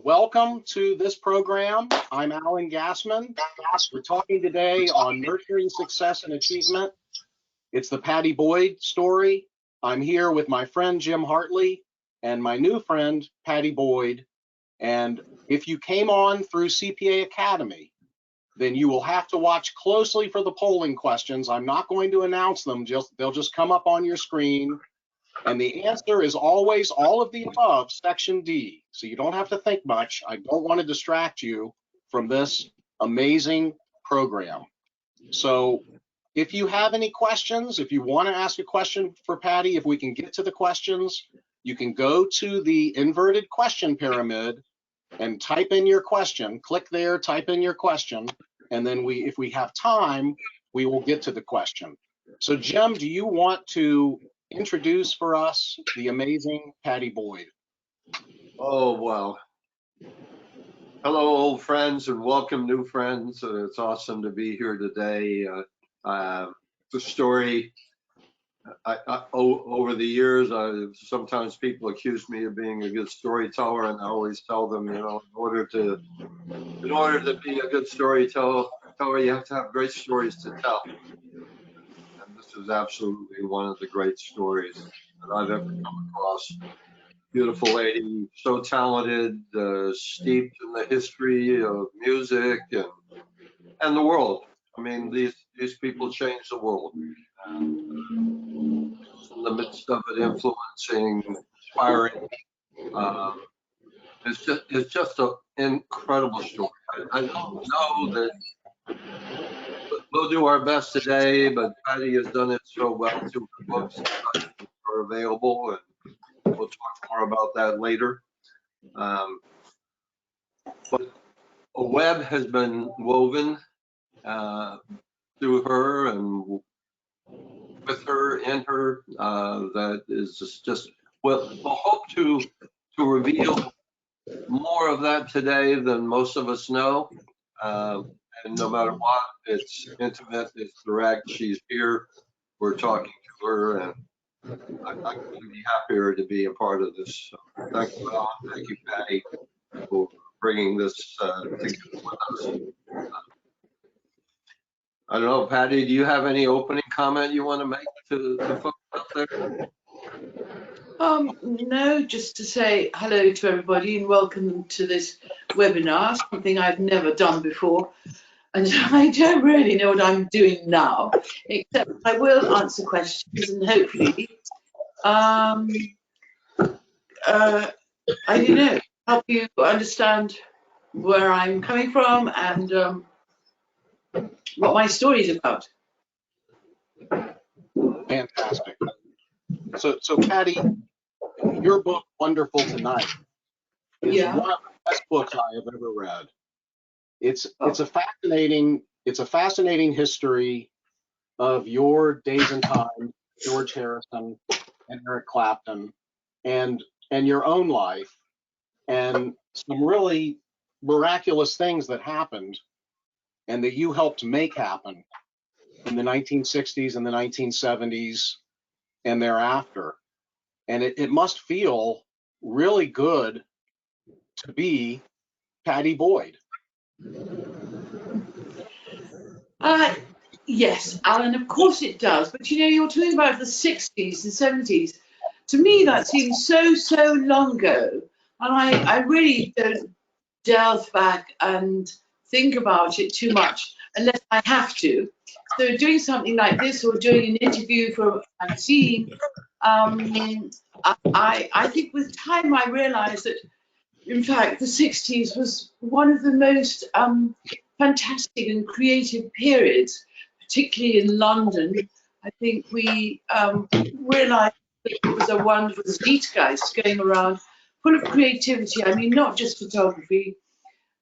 welcome to this program. I'm Alan Gassman. We're talking today on nurturing success and achievement. It's the Pattie Boyd story. I'm here with my friend Jim Hartley and my new friend Pattie Boyd. And if you came on through CPA Academy, then you will have to watch closely for the polling questions. I'm not going to announce them, they'll just come up on your screen. And the answer is always all of the above, section D. So you don't have to think much. I don't want to distract you from this amazing program. So if you have any questions, if you want to ask a question for Pattie, if we can get to the questions, you can go to the inverted question pyramid and type in your question. Click there, type in your question, and then if we have time, we will get to the question. So Jim, do you want to introduce for us the amazing Pattie Boyd? Oh, well. Hello, old friends, and welcome new friends. It's awesome to be here today. The story, over the years, sometimes people accuse me of being a good storyteller, and I always tell them, you know, in order to be a good storyteller, you have to have great stories to tell. This is absolutely one of the great stories that I've ever come across. Beautiful lady, so talented, steeped in the history of music and the world. I mean, these people changed the world. In the midst of it, influencing, inspiring. It's just an incredible story. I don't know that we'll do our best today, but Pattie has done it so well. Two books are available, and we'll talk more about that later. But a web has been woven through her and with her, in her, that is just we'll hope to reveal more of that today than most of us know. And no matter what, it's intimate, it's direct. She's here, we're talking to her, and I couldn't be happier to be a part of this. So thank you, Alan. Thank you, Pattie, for bringing this together with us. I don't know, Pattie, do you have any opening comment you want to make to the folks out there? No, just to say hello to everybody and welcome them to this webinar, something I've never done before. And I don't really know what I'm doing now, except I will answer questions and hopefully, I don't know, help you understand where I'm coming from and what my story is about. Fantastic. So Pattie, your book, Wonderful Tonight, is one of the best books I have ever read. It's a fascinating history of your days and times, George Harrison and Eric Clapton, and your own life, and some really miraculous things that happened and that you helped make happen in the 1960s and the 1970s and thereafter. And it must feel really good to be Pattie Boyd. Yes, Alan, of course it does. But you know, you're talking about the 60s and 70s. To me, that seems so long ago. And I really don't delve back and think about it too much unless I have to. So doing something like this or doing an interview for a magazine, I think with time I realized that, in fact, the 60s was one of the most fantastic and creative periods, particularly in London. I think we realized that it was a wonderful zeitgeist going around, full of creativity. I mean, not just photography,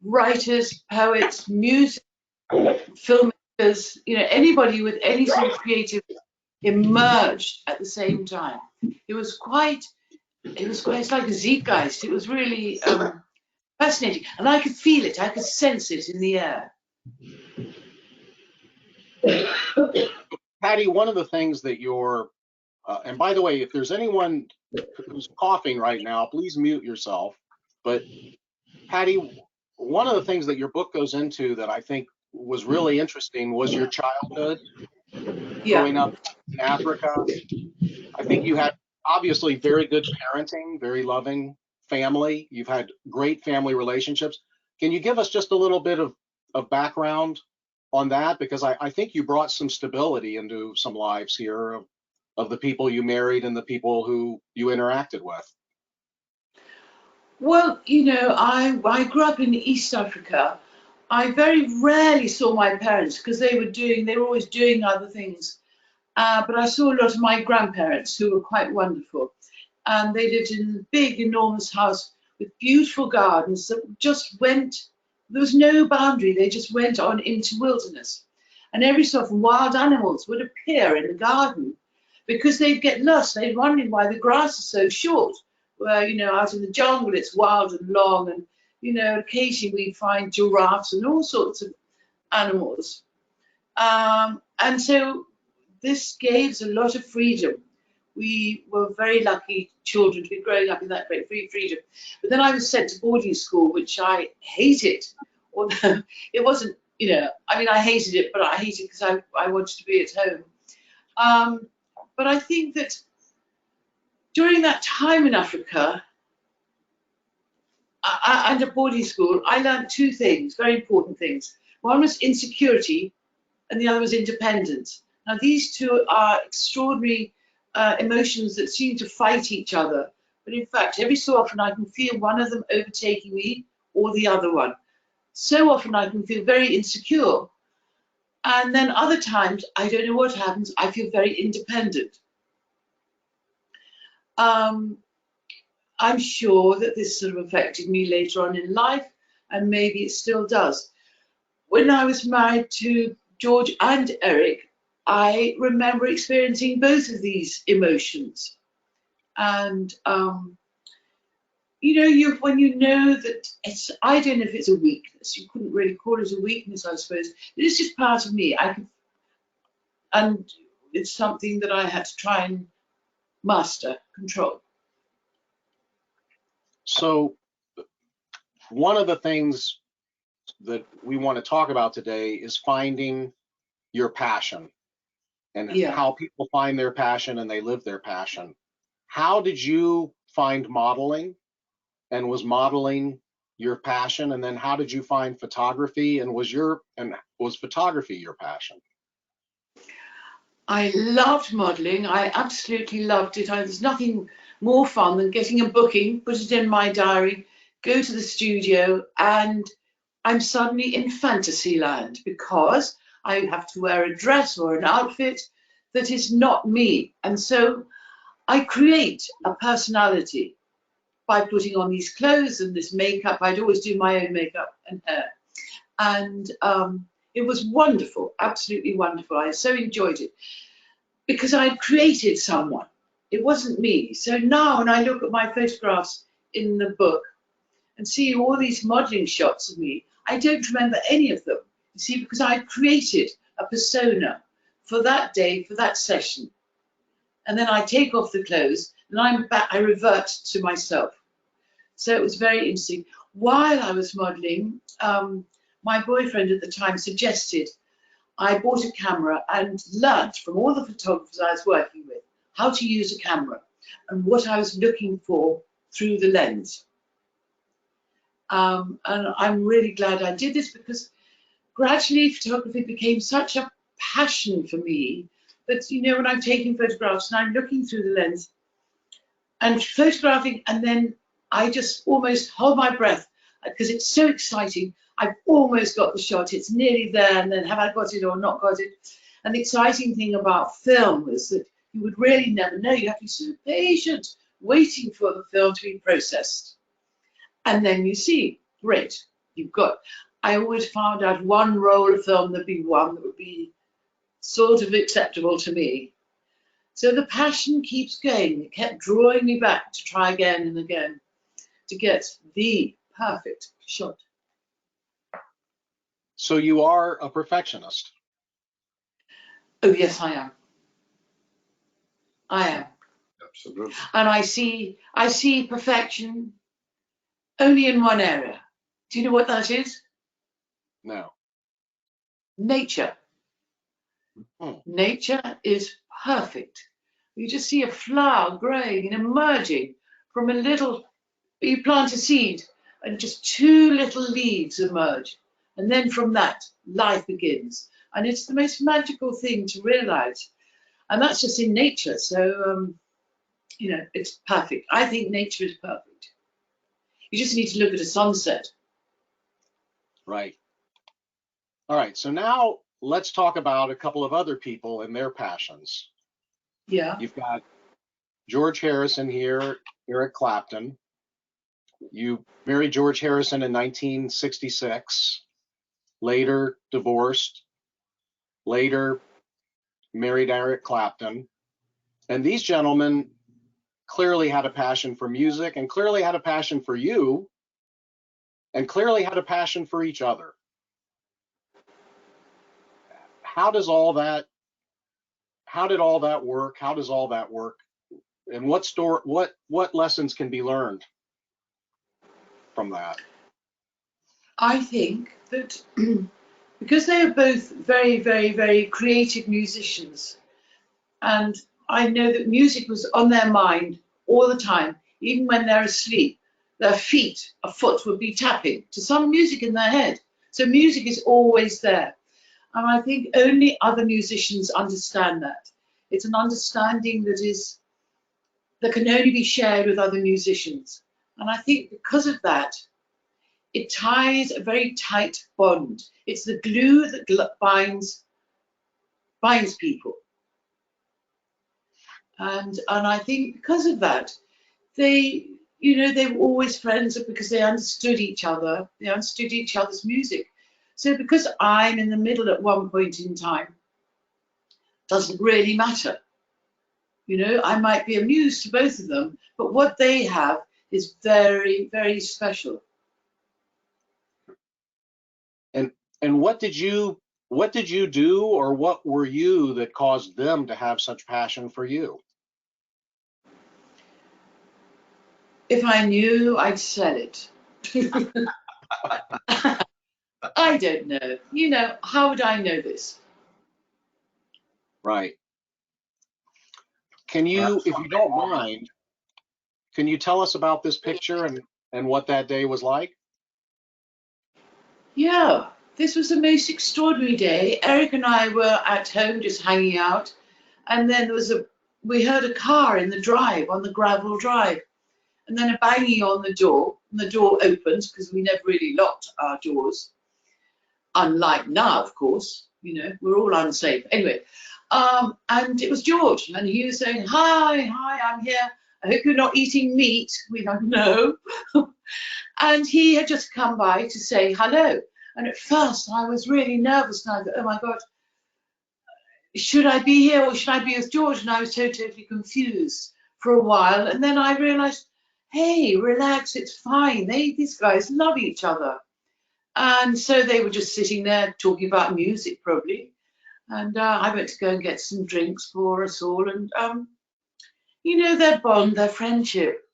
writers, poets, music, filmmakers, you know, anybody with any sort of creativity emerged at the same time. It's like a zeitgeist. It was really fascinating, and I could feel it, I could sense it in the air. Pattie, one of the things that and by the way, if there's anyone who's coughing right now, please mute yourself. But Pattie, one of the things that your book goes into that I think was really interesting was your childhood Yeah. growing up in Africa. I think you had obviously very good parenting, very loving family. You've had great family relationships. Can you give us just a little bit of background on that? Because I think you brought some stability into some lives here of the people you married and the people who you interacted with. Well, you know, I grew up in East Africa. I very rarely saw my parents because they were always doing other things. But I saw a lot of my grandparents who were quite wonderful. And they lived in a big, enormous house with beautiful gardens that just went, there was no boundary, they just went on into wilderness. And every so often wild animals would appear in the garden because they'd get lost. They'd wondering why the grass is so short. Where, you know, out in the jungle it's wild and long, and, you know, occasionally we find giraffes and all sorts of animals. And so this gave us a lot of freedom. We were very lucky children to be growing up in that great freedom. But then I was sent to boarding school, which I hated. Although it wasn't, you know, I mean, I hated it, but I hated it because I wanted to be at home. But I think that during that time in Africa, and at boarding school, I learned two things, very important things. One was insecurity, and the other was independence. Now, these two are extraordinary emotions that seem to fight each other. But in fact, every so often I can feel one of them overtaking me or the other one. So often I can feel very insecure. And then other times, I don't know what happens, I feel very independent. I'm sure that this sort of affected me later on in life, and maybe it still does. When I was married to George and Eric, I remember experiencing both of these emotions. And, you know, when you know that it's, I don't know if it's a weakness, you couldn't really call it a weakness, I suppose. It's just part of me. And it's something that I had to try and master, control. So one of the things that we want to talk about today is finding your passion and Yeah. how people find their passion and they live their passion. How did you find modeling, and was modeling your passion? And then how did you find photography, and was photography your passion? I loved modelling. I absolutely loved it. There's nothing more fun than getting a booking, put it in my diary, go to the studio, and I'm suddenly in fantasy land because I have to wear a dress or an outfit that is not me. And so I create a personality by putting on these clothes and this makeup. I'd always do my own makeup and hair. And it was wonderful, absolutely wonderful. I so enjoyed it because I'd created someone. It wasn't me. So now when I look at my photographs in the book and see all these modeling shots of me, I don't remember any of them. You see, because I created a persona for that day, for that session. And then I take off the clothes and I'm back, I revert to myself. So it was very interesting. While I was modeling, my boyfriend at the time suggested I bought a camera and learnt from all the photographers I was working with how to use a camera and what I was looking for through the lens. And I'm really glad I did this because gradually photography became such a passion for me that, you know, when I'm taking photographs and I'm looking through the lens and photographing, and then I just almost hold my breath because it's so exciting. I've almost got the shot, it's nearly there, and then have I got it or not got it? And the exciting thing about film is that you would really never know. You have to be so patient, waiting for the film to be processed. And then you see, great, you've got, I always found out one roll of film, there'd be one that would be sort of acceptable to me. So the passion keeps going. It kept drawing me back to try again and again to get the perfect shot. So you are a perfectionist. Oh, yes, I am. I am. Absolutely. And I see perfection only in one area, Do you know what that is? No. Nature. Nature is perfect. You just see a flower growing and emerging from a little, you plant a seed and just two little leaves emerge. And then from that, life begins. And it's the most magical thing to realize. And that's just in nature. So, you know, it's perfect. I think nature is perfect. You just need to look at a sunset. Right. All right. So now let's talk about a couple of other people and their passions. Yeah. You've got George Harrison here, Eric Clapton. You married George Harrison in 1966, later divorced, later married Eric Clapton. And these gentlemen clearly had a passion for music and clearly had a passion for you and clearly had a passion for each other. How did all that work? How does all that work? And what lessons can be learned from that? I think that because they are both very, very, very creative musicians, and I know that music was on their mind all the time, even when they're asleep, their feet, a foot would be tapping to some music in their head. So music is always there. And I think only other musicians understand that. It's an understanding that can only be shared with other musicians. And I think because of that, it ties a very tight bond. It's the glue that binds people. And I think because of that, they were always friends because they understood each other. They understood each other's music. So because I'm in the middle at one point in time, doesn't really matter. You know, I might be amused to both of them, but what they have is very, very special. And what did you do, or what were you that caused them to have such passion for you? If I knew, I'd sell it. I don't know. You know, how would I know this? Right. Can you, if you don't mind, can you tell us about this picture and what that day was like? Yeah, this was the most extraordinary day. Eric and I were at home just hanging out, and then we heard a car in the drive, on the gravel drive, and then a banging on the door, and the door opens because we never really locked our doors. Unlike now, of course, you know, we're all unsafe. Anyway, and it was George, and he was saying, hi, I'm here. I hope you're not eating meat. We go, no. And he had just come by to say hello. And at first I was really nervous, and I thought, oh my God, should I be here or should I be with George? And I was totally confused for a while. And then I realized, hey, relax, it's fine. These guys love each other. And so they were just sitting there talking about music, probably. And I went to go and get some drinks for us all. And, you know, their bond, their friendship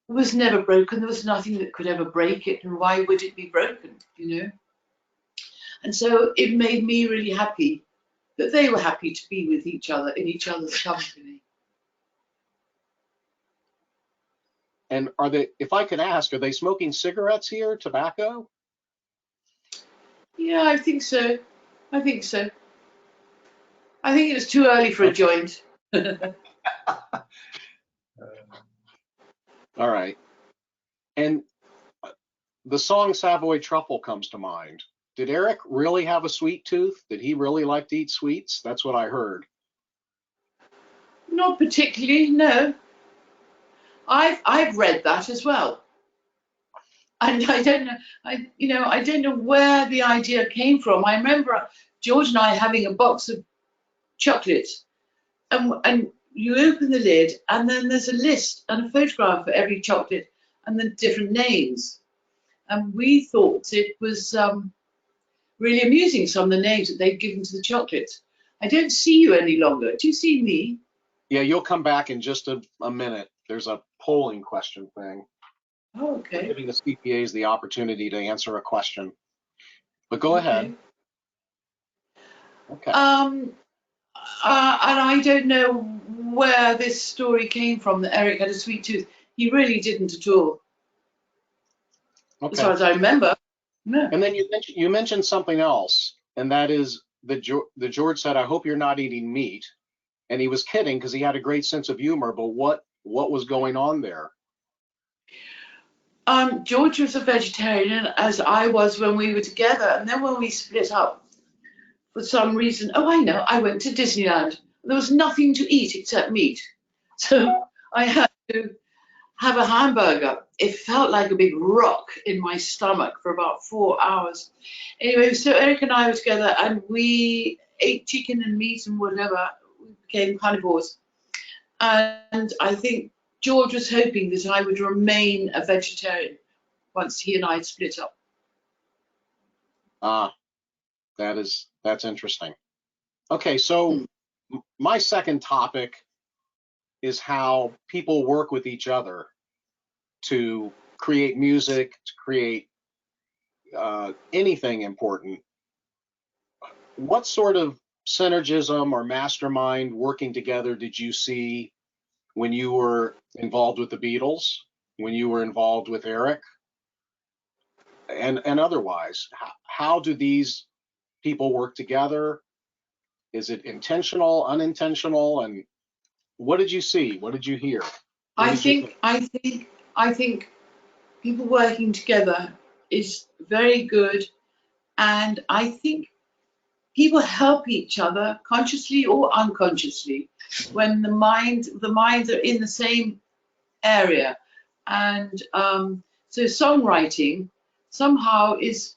was never broken. There was nothing that could ever break it. And why would it be broken, you know? And so it made me really happy that they were happy to be with each other in each other's company. And if I could ask, are they smoking cigarettes here, tobacco? Yeah, I think so. I think it was too early for a joint. All right. And the song Savoy Truffle comes to mind. Did Eric really have a sweet tooth? Did he really like to eat sweets? That's what I heard. Not particularly, no. I've read that as well. And I don't know, I don't know where the idea came from. I remember George and I having a box of chocolates, and you open the lid, and then there's a list and a photograph for every chocolate and the different names. And we thought it was really amusing, some of the names that they'd given to the chocolates. I don't see you any longer. Do you see me? Yeah, you'll come back in just a minute. There's a polling question thing. Oh, We're okay. giving the CPAs the opportunity to answer a question. But go ahead. Okay. Okay. And I don't know where this story came from that Eric had a sweet tooth. He really didn't at all, as Okay. far as I remember. No. And then you mentioned something else, and that is the George said, "I hope you're not eating meat," and he was kidding because he had a great sense of humor. But what was going on there? George was a vegetarian, as I was when we were together, and then when we split up, for some reason, oh, I know, I went to Disneyland. There was nothing to eat except meat, so I had to have a hamburger. It felt like a big rock in my stomach for about 4 hours. Anyway, so Eric and I were together and we ate chicken and meat and whatever. We became carnivores. And I think George was hoping that I would remain a vegetarian once he and I split up. Ah, that's interesting. Okay, so my second topic is how people work with each other to create music, to create anything important. What sort of synergism or mastermind working together did you see when you were involved with the Beatles, when you were involved with Eric, and otherwise? How do these people work together? Is it intentional, unintentional, and what did you see? What did you hear? What I did you think? think I think I think people working together is very good, and I think people help each other consciously or unconsciously when the minds are in the same area. And so songwriting somehow is,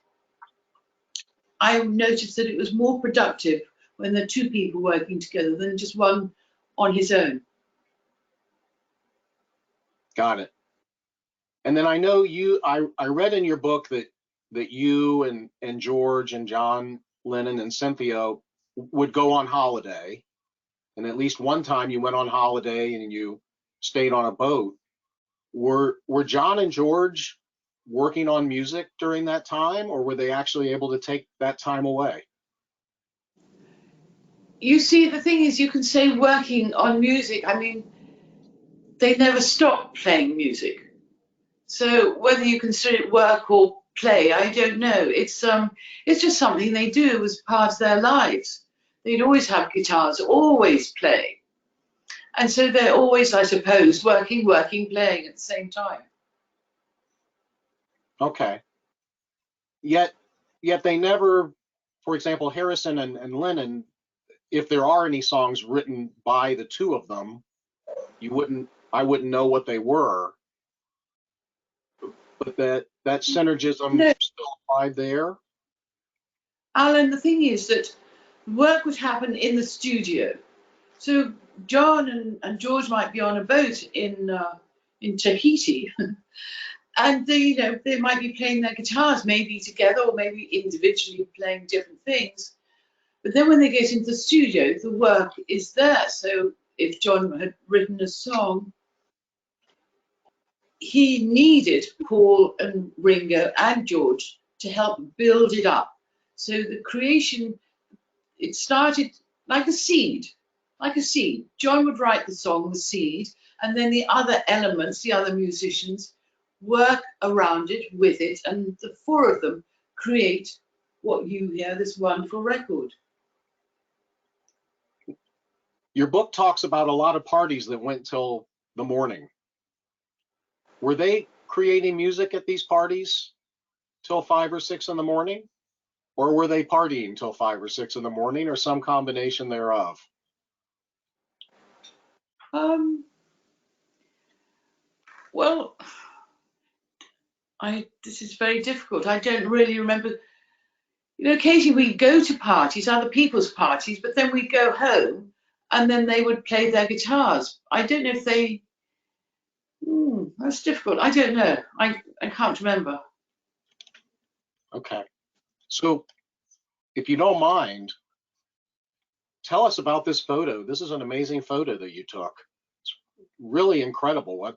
I noticed that it was more productive when there are two people working together than just one on his own. Got it. And then I know I read in your book that you and George and John Lennon and Cynthia would go on holiday, and at least one time you went on holiday and you stayed on a boat. Were John and George working on music during that time, or were they actually able to take that time away? You see, the thing is, you can say working on music. I mean, they never stop playing music. So whether you consider it work or play, I don't know. It's just something they do as part of their lives. They'd always have guitars, always play. And so they're always, I suppose, working, playing at the same time. Okay. Yet they never, for example, Harrison and Lennon, if there are any songs written by the two of them, I wouldn't know what they were, but that synergism No, still applied there. Alan, the thing is that work would happen in the studio. So John and George might be on a boat in Tahiti, and they might be playing their guitars, maybe together or maybe individually playing different things. But then when they get into the studio, the work is there. So if John had written a song, he needed Paul and Ringo and George to help build it up. So the creation, it started like a seed, like a seed. John would write the song, the seed, and then the other elements, the other musicians, work around it, with it, and the four of them create what you hear, this wonderful record. Your book talks about a lot of parties that went till the morning. Were they creating music at these parties till 5 or 6 in the morning? Or were they partying till 5 or 6 in the morning, or some combination thereof? Um, well, this is very difficult. I don't really remember. Occasionally we go to parties, other people's parties, but then we go home and then they would play their guitars. I don't know if they. That's difficult. I don't know. I can't remember. Okay. So if you don't mind, tell us about this photo. This is an amazing photo that you took. It's really incredible.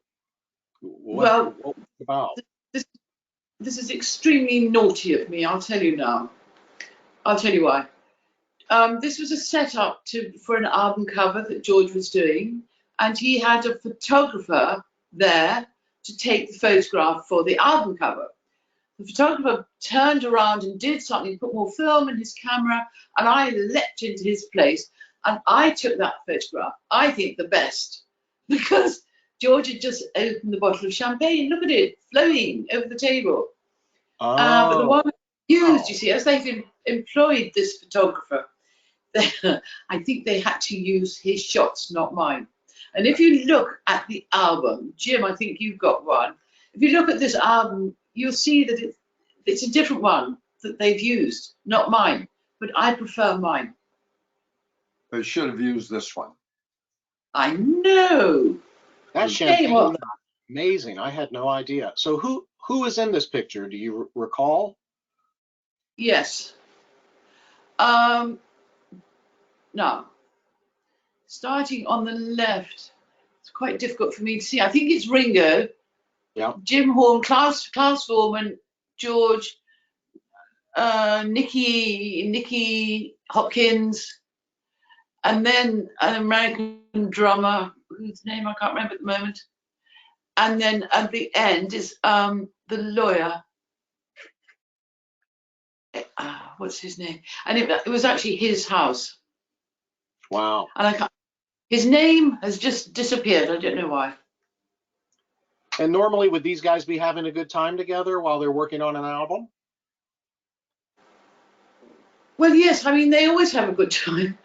Well, what was it about? this is extremely naughty of me. I'll tell you now. I'll tell you why. This was a setup for an album cover that George was doing, and he had a photographer there to take the photograph for the album cover. The photographer turned around and did something, put more film in his camera, and I leapt into his place and I took that photograph. I think the best, because George had just opened the bottle of champagne. Look at it, flowing over the table. But the Oh, one used, wow. you see, as they've employed this photographer, I think they had to use his shots, not mine. And if you look at the album, Jim, I think you've got one. If you look at this album, you'll see that it's a different one that they've used, not mine. But I prefer mine. They should have used this one. I know. That Shame champagne, on. amazing. I had no idea. So who is in this picture? Do you recall? Yes. Now, starting on the left, it's quite difficult for me to see. I think it's Ringo, Yeah. Jim Horn, Klaus Voormann, George, Nicky Hopkins, and then an American drummer whose name I can't remember at the moment. And then at the end is the lawyer. What's his name? And it was actually his house. Wow. And his name has just disappeared. I don't know why. And normally would these guys be having a good time together while they're working on an album? Well, yes, I mean, they always have a good time.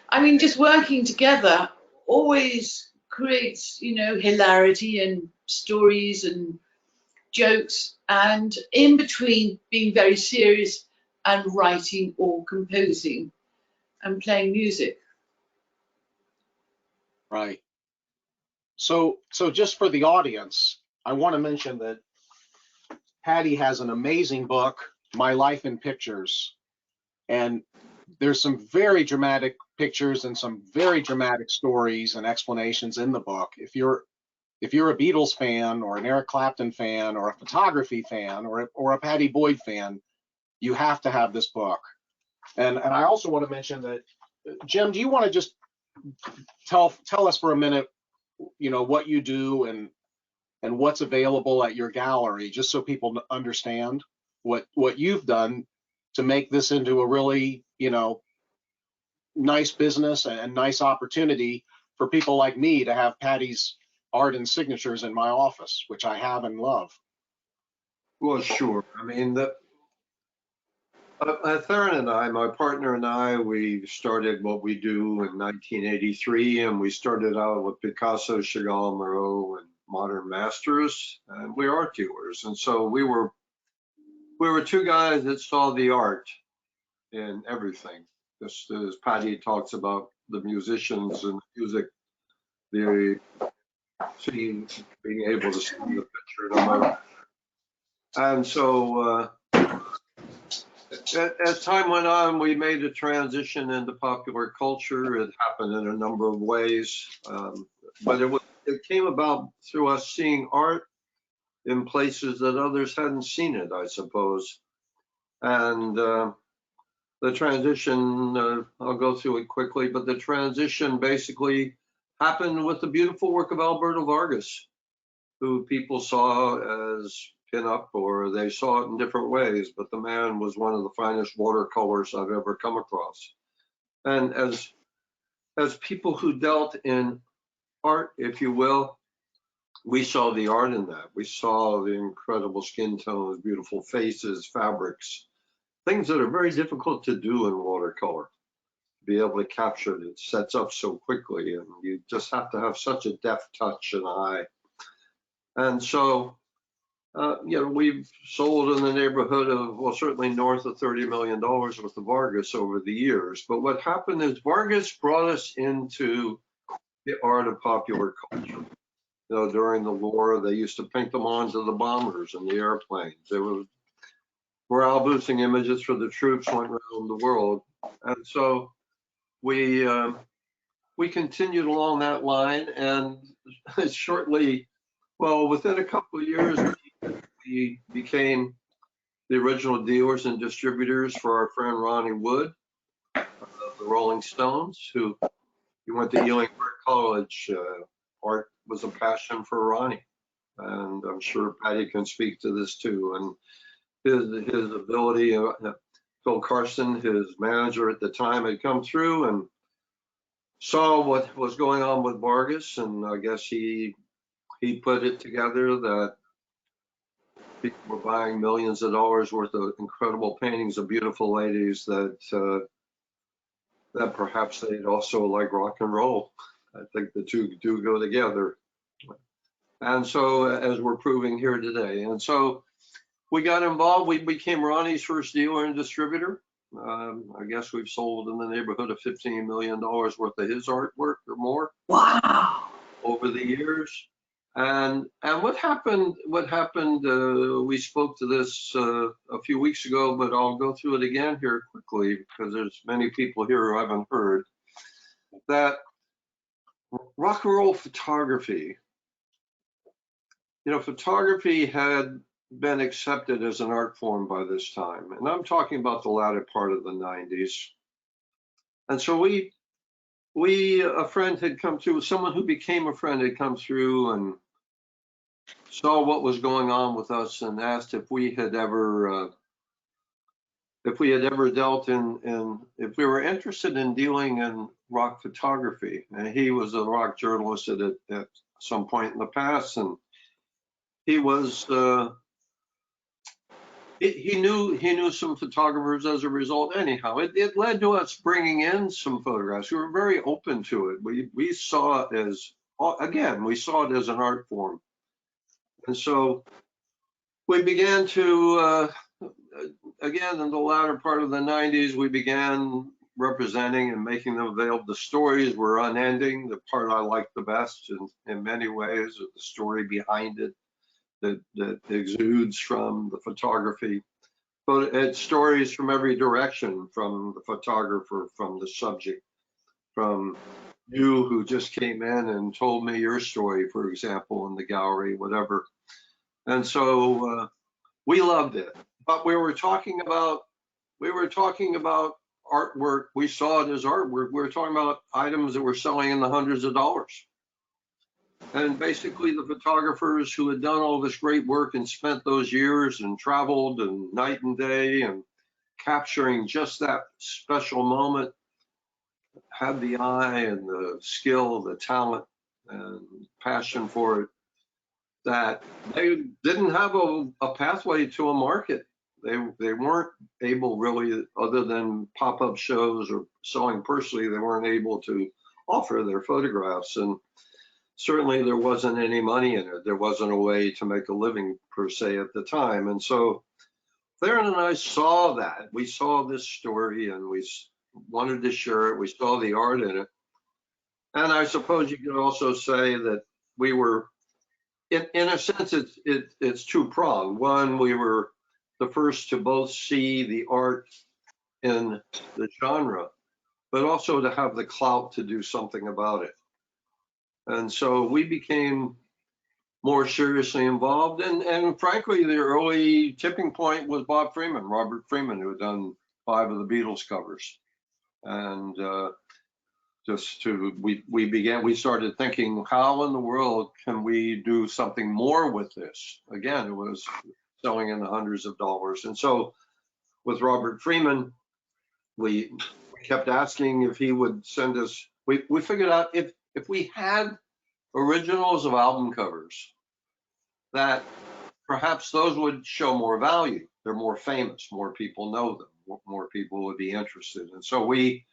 I mean, just working together always creates, hilarity and stories and jokes, and in between being very serious and writing or composing and playing music. Right. So just for the audience, I want to mention that Pattie has an amazing book, My Life in Pictures, and there's some very dramatic pictures and some very dramatic stories and explanations in the book. If you're a Beatles fan or an Eric Clapton fan or a photography fan or a Pattie Boyd fan, you have to have this book. And I also want to mention that, Jim, do you want to just tell us for a minute, what you do and what's available at your gallery, just so people understand what you've done to make this into a really, nice business and nice opportunity for people like me to have Pattie's art and signatures in my office, which I have and love. Well, sure. I mean, Theron and I, my partner and I, we started what we do in 1983, and we started out with Picasso, Chagall, Moreau, and modern masters, and we're art dealers. And so we were two guys that saw the art in everything. Just as Pattie talks about the musicians and music, the seeing, being able to see the picture no matter. And so as time went on, we made a transition into popular culture. It happened in a number of ways, but it came about through us seeing art in places that others hadn't seen it, I suppose. And the transition, I'll go through it quickly, but the transition basically happened with the beautiful work of Alberto Vargas, who people saw as pinup, or they saw it in different ways, but the man was one of the finest watercolors I've ever come across. And as people who dealt in art, if you will, we saw the art in that. We saw the incredible skin tones, beautiful faces, fabrics, things that are very difficult to do in watercolor. To be able to capture it, it sets up so quickly, and you just have to have such a deft touch and eye. And so, we've sold in the neighborhood of, well, certainly north of $30 million worth of Vargas over the years. But what happened is Vargas brought us into the art of popular culture. During the war, they used to paint them onto the bombers and the airplanes. There were morale boosting images for the troops went around the world. And so we continued along that line, and shortly Well, within a couple of years, we became the original dealers and distributors for our friend Ronnie Wood of the Rolling Stones, who he went to Ewing Art College. Art was a passion for Ronnie, and I'm sure Pattie can speak to this too. And his ability, Phil Carson, his manager at the time, had come through and saw what was going on with Vargas, and I guess he put it together that people were buying millions of dollars worth of incredible paintings of beautiful ladies that that perhaps they'd also like rock and roll. I think the two do go together. And so, as we're proving here today. And so we got involved. We became Ronnie's first dealer and distributor. I guess we've sold in the neighborhood of $15 million worth of his artwork or more. Wow. Over the years. And what happened, we spoke to this a few weeks ago, but I'll go through it again here quickly because there's many people here who haven't heard, that rock and roll photography, photography had been accepted as an art form by this time. And I'm talking about the latter part of the 90s. And so a friend had come through, someone who became a friend had come through and saw what was going on with us and asked if we had ever dealt in if we were interested in dealing in rock photography. And he was a rock journalist at some point in the past, and he was he knew some photographers as a result. Anyhow, it led to us bringing in some photographs. We were very open to it. We saw it as, again, we saw it as an art form. And so we began to, again, in the latter part of the 90s, we began representing and making them available. The stories were unending. The part I liked the best in many ways is the story behind it that exudes from the photography. But it's stories from every direction, from the photographer, from the subject, from you who just came in and told me your story, for example, in the gallery, whatever. And so we loved it. But we were talking about artwork. We saw it as artwork. We were talking about items that were selling in the hundreds of dollars. And basically the photographers who had done all this great work and spent those years and traveled and night and day and capturing just that special moment had the eye and the skill, the talent and passion for it, that they didn't have a pathway to a market. They weren't able really, other than pop-up shows or selling personally, they weren't able to offer their photographs. And certainly there wasn't any money in it. There wasn't a way to make a living per se at the time. And so Theron and I saw that. We saw this story and we wanted to share it. We saw the art in it. And I suppose you could also say that we were, in a sense, it's two-pronged. One, we were the first to both see the art in the genre, but also to have the clout to do something about it. And so we became more seriously involved. And frankly, the early tipping point was Bob Freeman, Robert Freeman, who had done 5 of the Beatles covers. And we started thinking, how in the world can we do something more with this? Again, it was selling in the hundreds of dollars. And so with Robert Freeman, we kept asking if he would send us, we figured out if we had originals of album covers, that perhaps those would show more value. They're more famous, more people know them, more people would be interested. And so we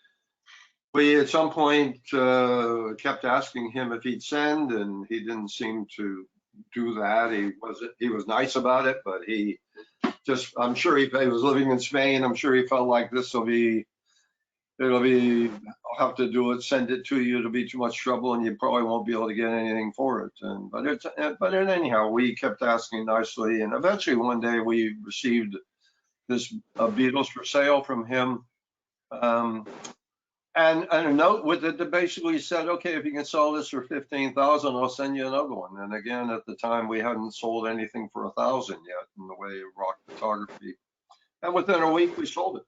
at some point kept asking him if he'd send, and he didn't seem to do that. He was nice about it, but he just, I'm sure he was living in Spain. I'm sure he felt like it'll be, I'll have to do it, send it to you, it'll be too much trouble and you probably won't be able to get anything for it. But anyhow, we kept asking nicely, and eventually one day we received this Beatles for sale from him. and a note with it that basically said, okay, if you can sell this for 15,000, I'll send you another one. And again, at the time, we hadn't sold anything for 1,000 yet in the way of rock photography. And within a week, we sold it.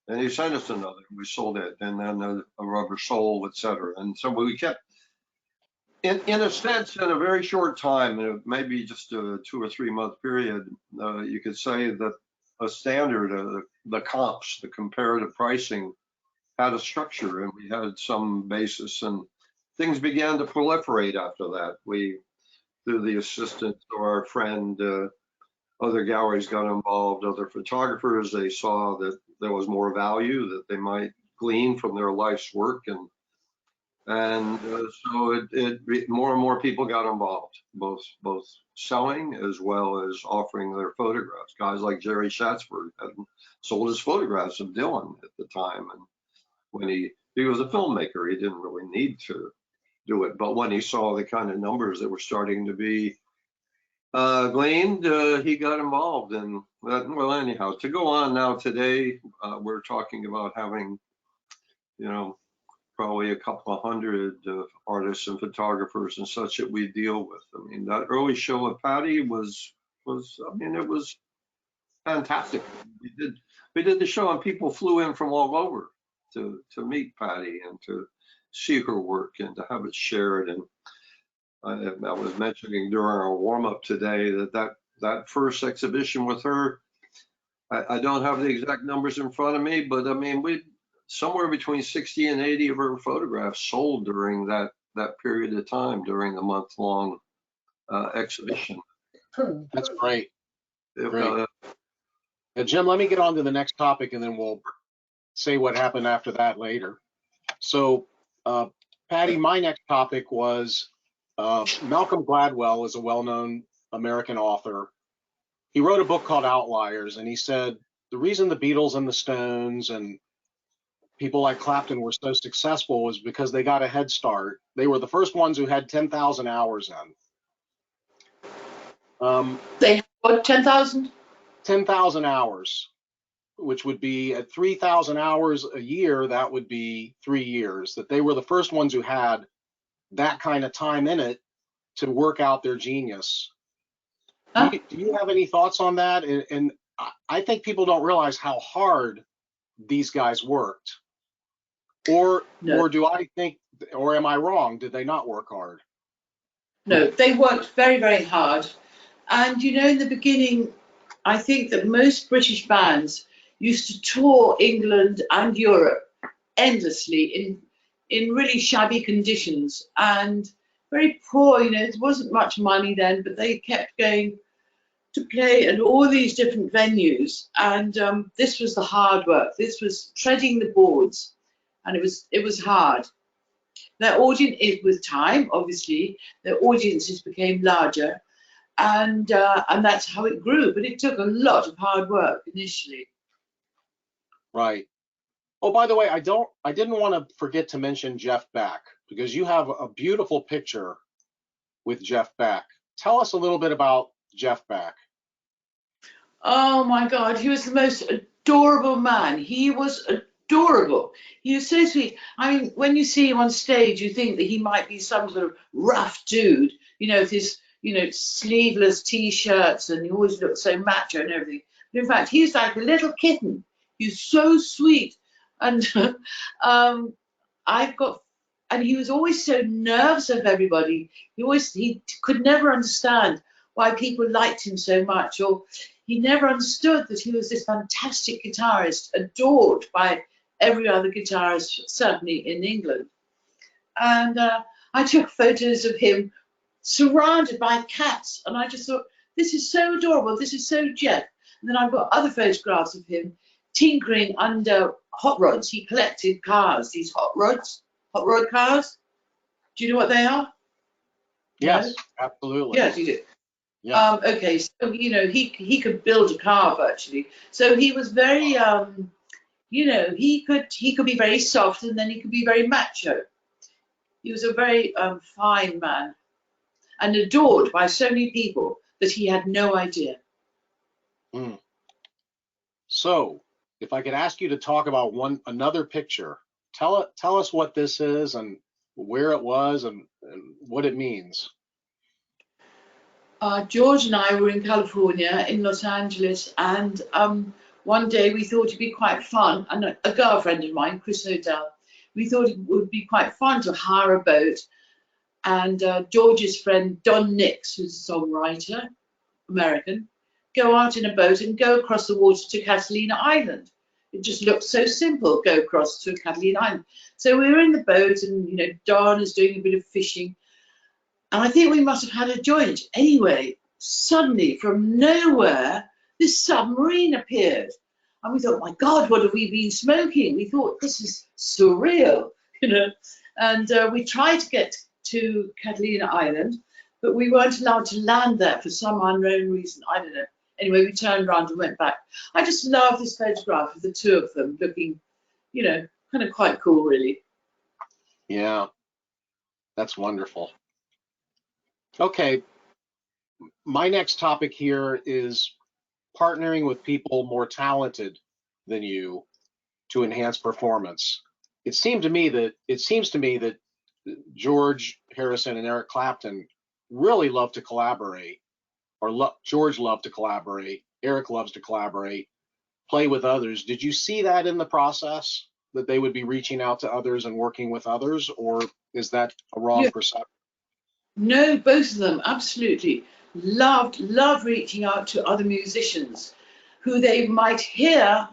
And he sent us another, and we sold it, and then a rubber sole, etc. And so we kept, in a sense, in a very short time, maybe just a 2 or 3 month period, you could say that a standard, the comps, the comparative pricing, had a structure, and we had some basis, and things began to proliferate after that. We, through the assistance of our friend, other galleries got involved, other photographers, they saw that there was more value that they might glean from their life's work, and so more and more people got involved, both selling as well as offering their photographs. Guys like Jerry Schatzberg had sold his photographs of Dylan at the time, and when he was a filmmaker, he didn't really need to do it, but when he saw the kind of numbers that were starting to be gleaned, he got involved in that. Well, anyhow, to go on now, today we're talking about having, probably a couple of hundred artists and photographers and such that we deal with. I mean, that early show at Pattie was I mean, it was fantastic. We did the show, and people flew in from all over to meet Pattie and to see her work and to have it shared. And I was mentioning during our warm-up today that first exhibition with her, I don't have the exact numbers in front of me, but I mean, somewhere between 60 and 80 of her photographs sold during that period of time, during the month-long exhibition. That's great. Jim, let me get on to the next topic, and then we'll say what happened after that later. So, Pattie, my next topic was Malcolm Gladwell is a well-known American author. He wrote a book called Outliers, and he said the reason the Beatles and the Stones and people like Clapton were so successful was because they got a head start. They were the first ones who had 10,000 hours in. They had what, 10,000? 10,000 hours, which would be at 3,000 hours a year, that would be 3 years. That they were the first ones who had that kind of time in it to work out their genius. Do you have any thoughts on that? And I think people don't realize how hard these guys worked. Or do I think, or am I wrong? Did they not work hard? No, they worked very, very hard. And in the beginning, I think that most British bands used to tour England and Europe endlessly in really shabby conditions and very poor. There wasn't much money then, but they kept going to play at all these different venues. And this was the hard work. This was treading the boards, and it was hard. Their audience, with time, obviously, their audiences became larger. And that's how it grew, but it took a lot of hard work initially. Right. Oh, by the way, I didn't want to forget to mention Jeff Beck, because you have a beautiful picture with Jeff Beck. Tell us a little bit about Jeff Beck. Oh my God, he was the most adorable man. He was adorable. He was so sweet. I mean, when you see him on stage, you think that he might be some sort of rough dude, with his sleeveless t-shirts, and he always looked so macho and everything. But in fact, he's like a little kitten. He's so sweet. And and he was always so nervous of everybody. He could never understand why people liked him so much, or he never understood that he was this fantastic guitarist, adored by every other guitarist, certainly in England. And I took photos of him surrounded by cats, and I just thought, this is so adorable, this is so Jeff. And then I've got other photographs of him tinkering under hot rods. He collected cars, these hot rod cars. Do you know what they are? Yes, absolutely. Yes, you do. Yeah. Okay, so he could build a car virtually. So he was very he could be very soft, and then he could be very macho. He was a very fine man, and adored by so many people that he had no idea. So, if I could ask you to talk about another picture tell us what this is and where it was and what it means. George and I were in California, in Los Angeles, and one day we thought it'd be quite fun, and a girlfriend of mine, Chris Odell, we thought it would be quite fun to hire a boat, and George's friend Don Nix, who's a songwriter, American, go out in a boat and go across the water to Catalina Island. It just looked so simple, go across to Catalina Island. So we were in the boat, and you know, Don is doing a bit of fishing, and I think we must have had a joint. Anyway, suddenly from nowhere, this submarine appeared. And we thought, my God, what have we been smoking? We thought, this is surreal, you know. And we tried to get to Catalina Island, but we weren't allowed to land there for some unknown reason. I don't know. Anyway, we turned around and went back. I just love this photograph of the two of them looking, you know, kind of quite cool, really. Yeah, that's wonderful. Okay, my next topic here is partnering with people more talented than you to enhance performance. It seems to me that George Harrison and Eric Clapton really love to collaborate, or George loved to collaborate, Eric loves to collaborate, play with others. Did you see that in the process, that they would be reaching out to others and working with others, or is that a wrong perception? No, both of them absolutely loved reaching out to other musicians who they might hear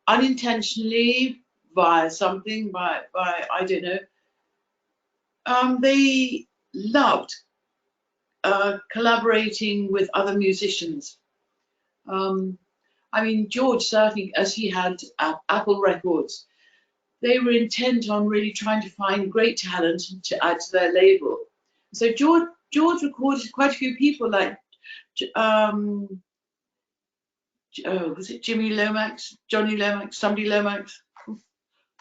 unintentionally via something, by I don't know. They loved collaborating with other musicians. I mean, George certainly, as he had Apple Records, they were intent on really trying to find great talent to add to their label. So George recorded quite a few people, like was it Jimmy Lomax, Johnny Lomax, somebody Lomax?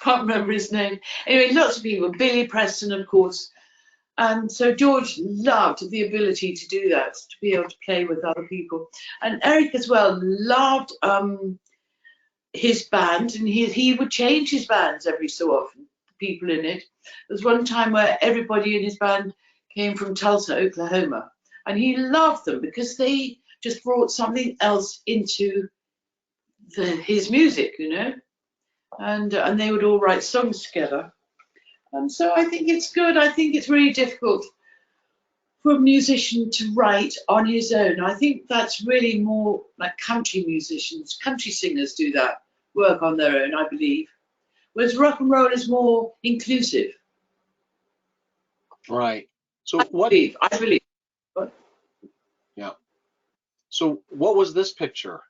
Can't remember his name. Anyway, lots of people, Billy Preston, of course. And so George loved the ability to do that, to be able to play with other people. And Eric as well loved his band, and he would change his bands every so often, the people in it. There was one time where everybody in his band came from Tulsa, Oklahoma, and he loved them because they just brought something else into his music, you know, and they would all write songs together. And so I think it's good. I think it's really difficult for a musician to write on his own. I think that's really more like country musicians, country singers do that, work on their own, I believe. Whereas rock and roll is more inclusive. Right. So I believe. Yeah. So what was this picture?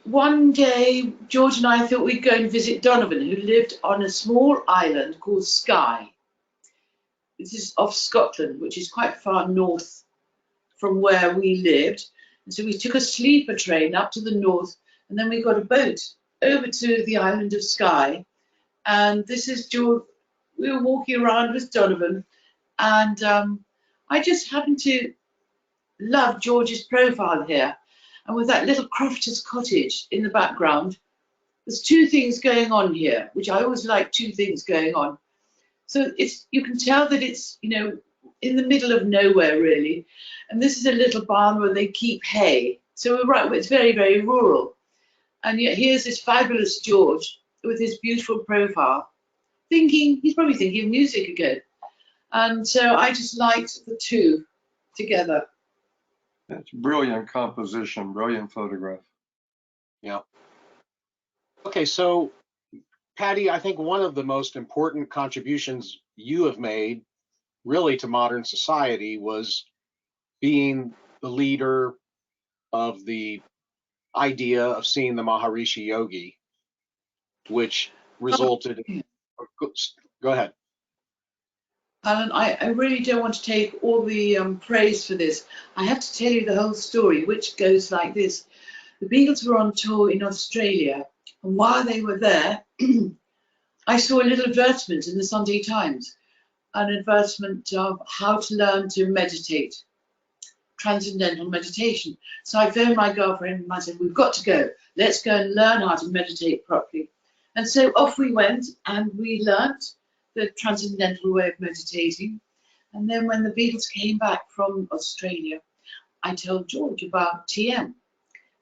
One day, George and I thought we'd go and visit Donovan, who lived on a small island called Skye. This is off Scotland, which is quite far north from where we lived. And so we took a sleeper train up to the north, and then we got a boat over to the island of Skye. And this is George. We were walking around with Donovan, and I just happened to love George's profile here. And with that little crofter's cottage in the background, there's two things going on here, which I always like, two things going on. So you can tell that it's, you know, in the middle of nowhere, really. And this is a little barn where they keep hay. So we're right, it's very, very rural. And yet here's this fabulous George with his beautiful profile, he's probably thinking of music again. And so I just liked the two together. It's brilliant composition, brilliant photograph. Yeah. Okay, so Pattie, I think one of the most important contributions you have made really to modern society was being the leader of the idea of seeing the Maharishi yogi, which resulted in, go ahead. Alan, I really don't want to take all the praise for this. I have to tell you the whole story, which goes like this. The Beatles were on tour in Australia, and while they were there, I saw a little advertisement in the Sunday Times, an advertisement of how to learn to meditate, transcendental meditation. So I phoned my girlfriend and I said, we've got to go. Let's go and learn how to meditate properly. And so off we went, and we learnt the transcendental way of meditating. And then when the Beatles came back from Australia, I told George about TM,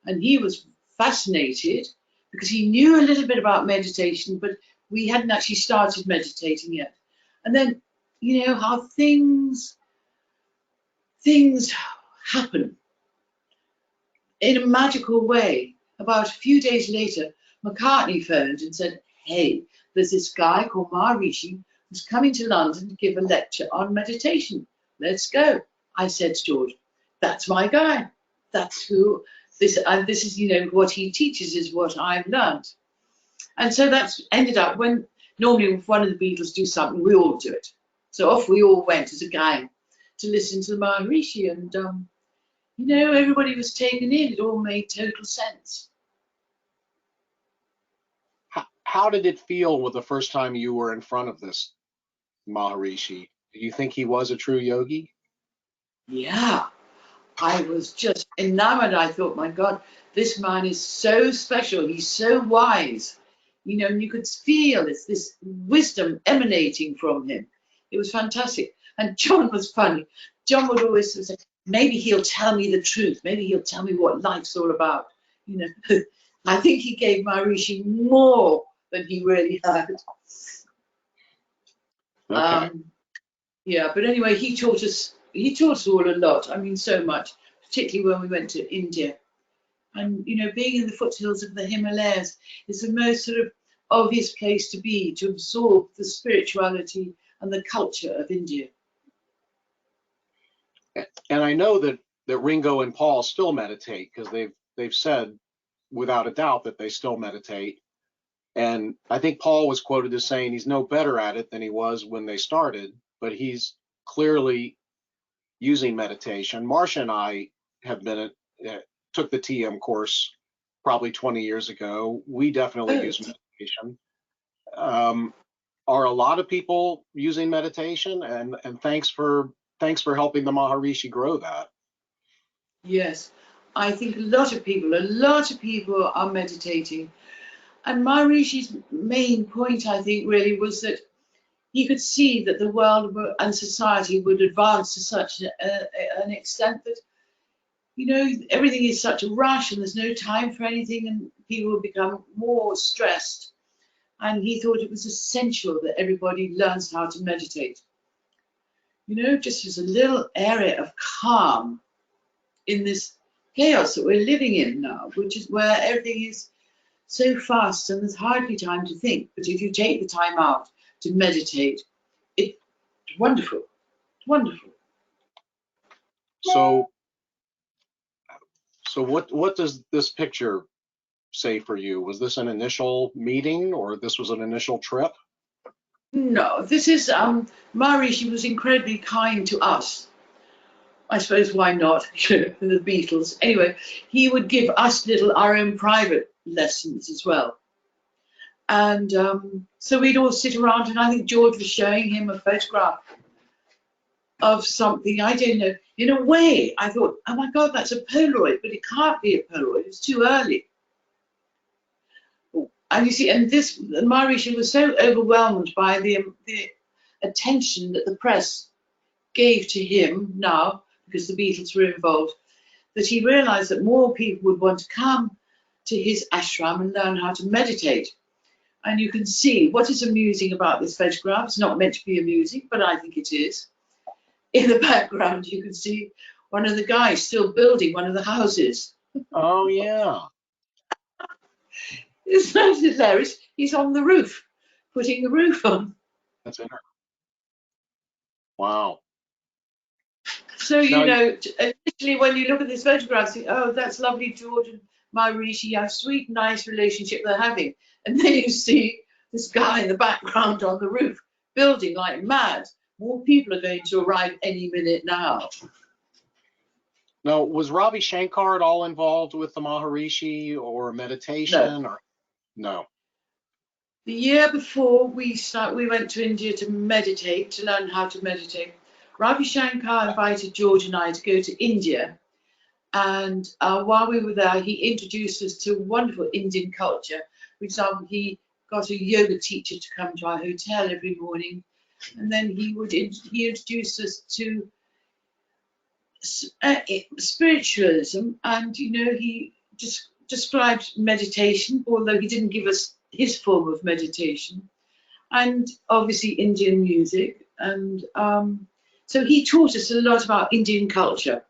and he was fascinated because he knew a little bit about meditation, but we hadn't actually started meditating yet. And then, you know, how things happen in a magical way. About a few days later, McCartney phoned and said, hey, there's this guy called Maharishi who's coming to London to give a lecture on meditation. Let's go. I said to George, that's my guy. That's who this is, you know, what he teaches is what I've learned. And so that's ended up when normally if one of the Beatles do something, we all do it. So off we all went as a gang to listen to the Maharishi, and you know, everybody was taken in. It all made total sense. How did it feel with the first time you were in front of this Maharishi? Do you think he was a true yogi? Yeah, I was just enamored. I thought, my God, this man is so special. He's so wise. You know, and you could feel this wisdom emanating from him. It was fantastic. And John was funny. John would always say, maybe he'll tell me the truth. Maybe he'll tell me what life's all about. You know, I think he gave Maharishi more than he really had. Okay. Yeah, but anyway, he taught us all a lot. I mean, so much, particularly when we went to India. And, you know, being in the foothills of the Himalayas is the most sort of obvious place to be, to absorb the spirituality and the culture of India. And I know that Ringo and Paul still meditate, because they've said without a doubt that they still meditate. And I think Paul was quoted as saying he's no better at it than he was when they started, but he's clearly using meditation. Marcia and I have been took the TM course probably 20 years ago. We definitely use meditation. Are a lot of people using meditation? And thanks for helping the Maharishi grow that. Yes, I think a lot of people are meditating. And Maharishi's main point, I think, really was that he could see that the world and society would advance to such an extent that, you know, everything is such a rush and there's no time for anything, and people will become more stressed. And he thought it was essential that everybody learns how to meditate. You know, just as a little area of calm in this chaos that we're living in now, which is where everything is so fast and there's hardly time to think. But if you take the time out to meditate, it's wonderful. It's wonderful. So what does this picture say for you? Was this an initial meeting, or this was an initial trip? No, this is Maharishi was incredibly kind to us. I suppose why not? The Beatles. Anyway, he would give us our own private lessons as well. And so we'd all sit around, and I think George was showing him a photograph of something, I don't know. In a way, I thought, oh my God, that's a Polaroid, but it can't be a Polaroid. It's too early. And you see, and this Maharishi was so overwhelmed by the attention that the press gave to him now, because the Beatles were involved, that he realized that more people would want to come to his ashram and learn how to meditate. And you can see what is amusing about this photograph. It's not meant to be amusing, but I think it is. In the background, you can see one of the guys still building one of the houses. Oh, yeah. It's not hilarious. He's on the roof, putting the roof on. That's interesting. Wow. So, you know, initially when you look at this photograph, you think, oh, that's lovely, George and Maharishi, you have a sweet, nice relationship they're having. And then you see this guy in the background on the roof building like mad. More people are going to arrive any minute now. Now, was Ravi Shankar at all involved with the Maharishi or meditation? No. Or no? The year before we went to India to meditate, to learn how to meditate. Ravi Shankar invited George and I to go to India. And while we were there, he introduced us to wonderful Indian culture. For example, he got a yoga teacher to come to our hotel every morning, and then he introduced us to spiritualism, and he just described meditation, although he didn't give us his form of meditation, and obviously Indian music, and so he taught us a lot about Indian culture.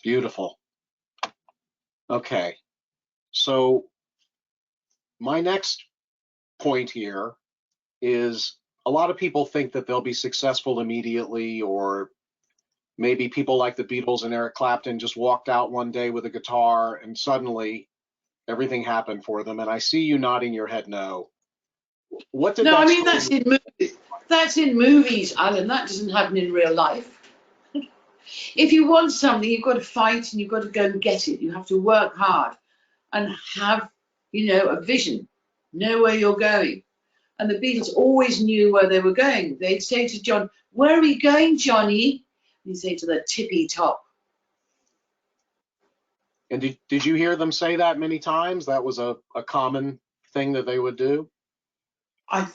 Beautiful. Okay, so my next point here is a lot of people think that they'll be successful immediately, or maybe people like the Beatles and Eric Clapton just walked out one day with a guitar and suddenly everything happened for them. And I see you nodding your head no. What did No, that I mean, story that's in movies. That's in movies, Alan. That doesn't happen in real life. If you want something, you've got to fight and you've got to go and get it. You have to work hard and have, a vision, know where you're going. And the Beatles always knew where they were going. They'd say to John, "Where are we going, Johnny?" And he'd say, "To the tippy top." And did you hear them say that many times? That was a common thing that they would do? I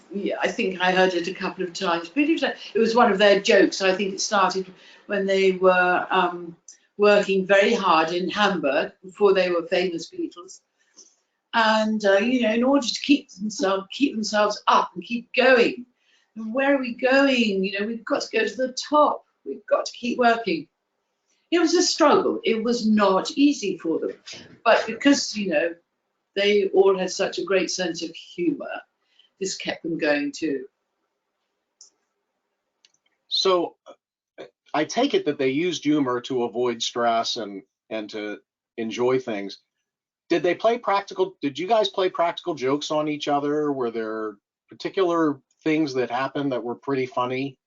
think I heard it a couple of times, but it was one of their jokes. I think it started when they were working very hard in Hamburg before they were famous Beatles, and in order to keep themselves up and keep going. And where are we going? We've got to go to the top. We've got to keep working. It was a struggle. It was not easy for them, but because they all had such a great sense of humour, this kept them going too. So I take it that they used humor to avoid stress and to enjoy things. Did you guys play practical jokes on each other? Were there particular things that happened that were pretty funny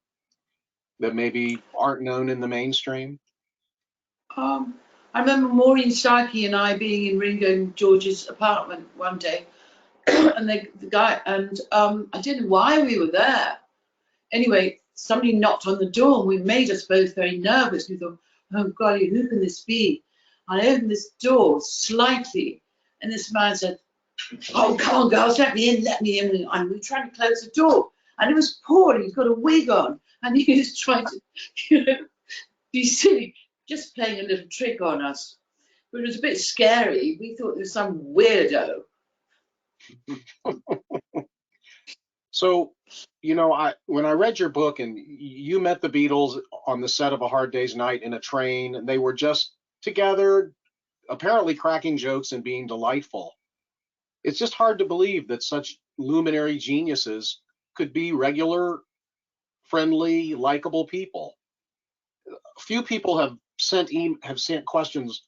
that maybe aren't known in the mainstream? I remember Maureen Starkey and I being in Ringo and George's apartment one day, and the guy, and I didn't know why we were there. Anyway, somebody knocked on the door and we made us both very nervous. We thought, "Oh golly, who can this be?" And I opened this door slightly, and this man said, "Oh, come on, girls, let me in, let me in." And we were trying to close the door, and it was Paul. He's got a wig on, and he was trying to, be silly, just playing a little trick on us. But it was a bit scary. We thought there was some weirdo. So, when I read your book and you met the Beatles on the set of A Hard Day's Night in a train, and they were just together, apparently cracking jokes and being delightful. It's just hard to believe that such luminary geniuses could be regular, friendly, likable people. A few people have sent questions.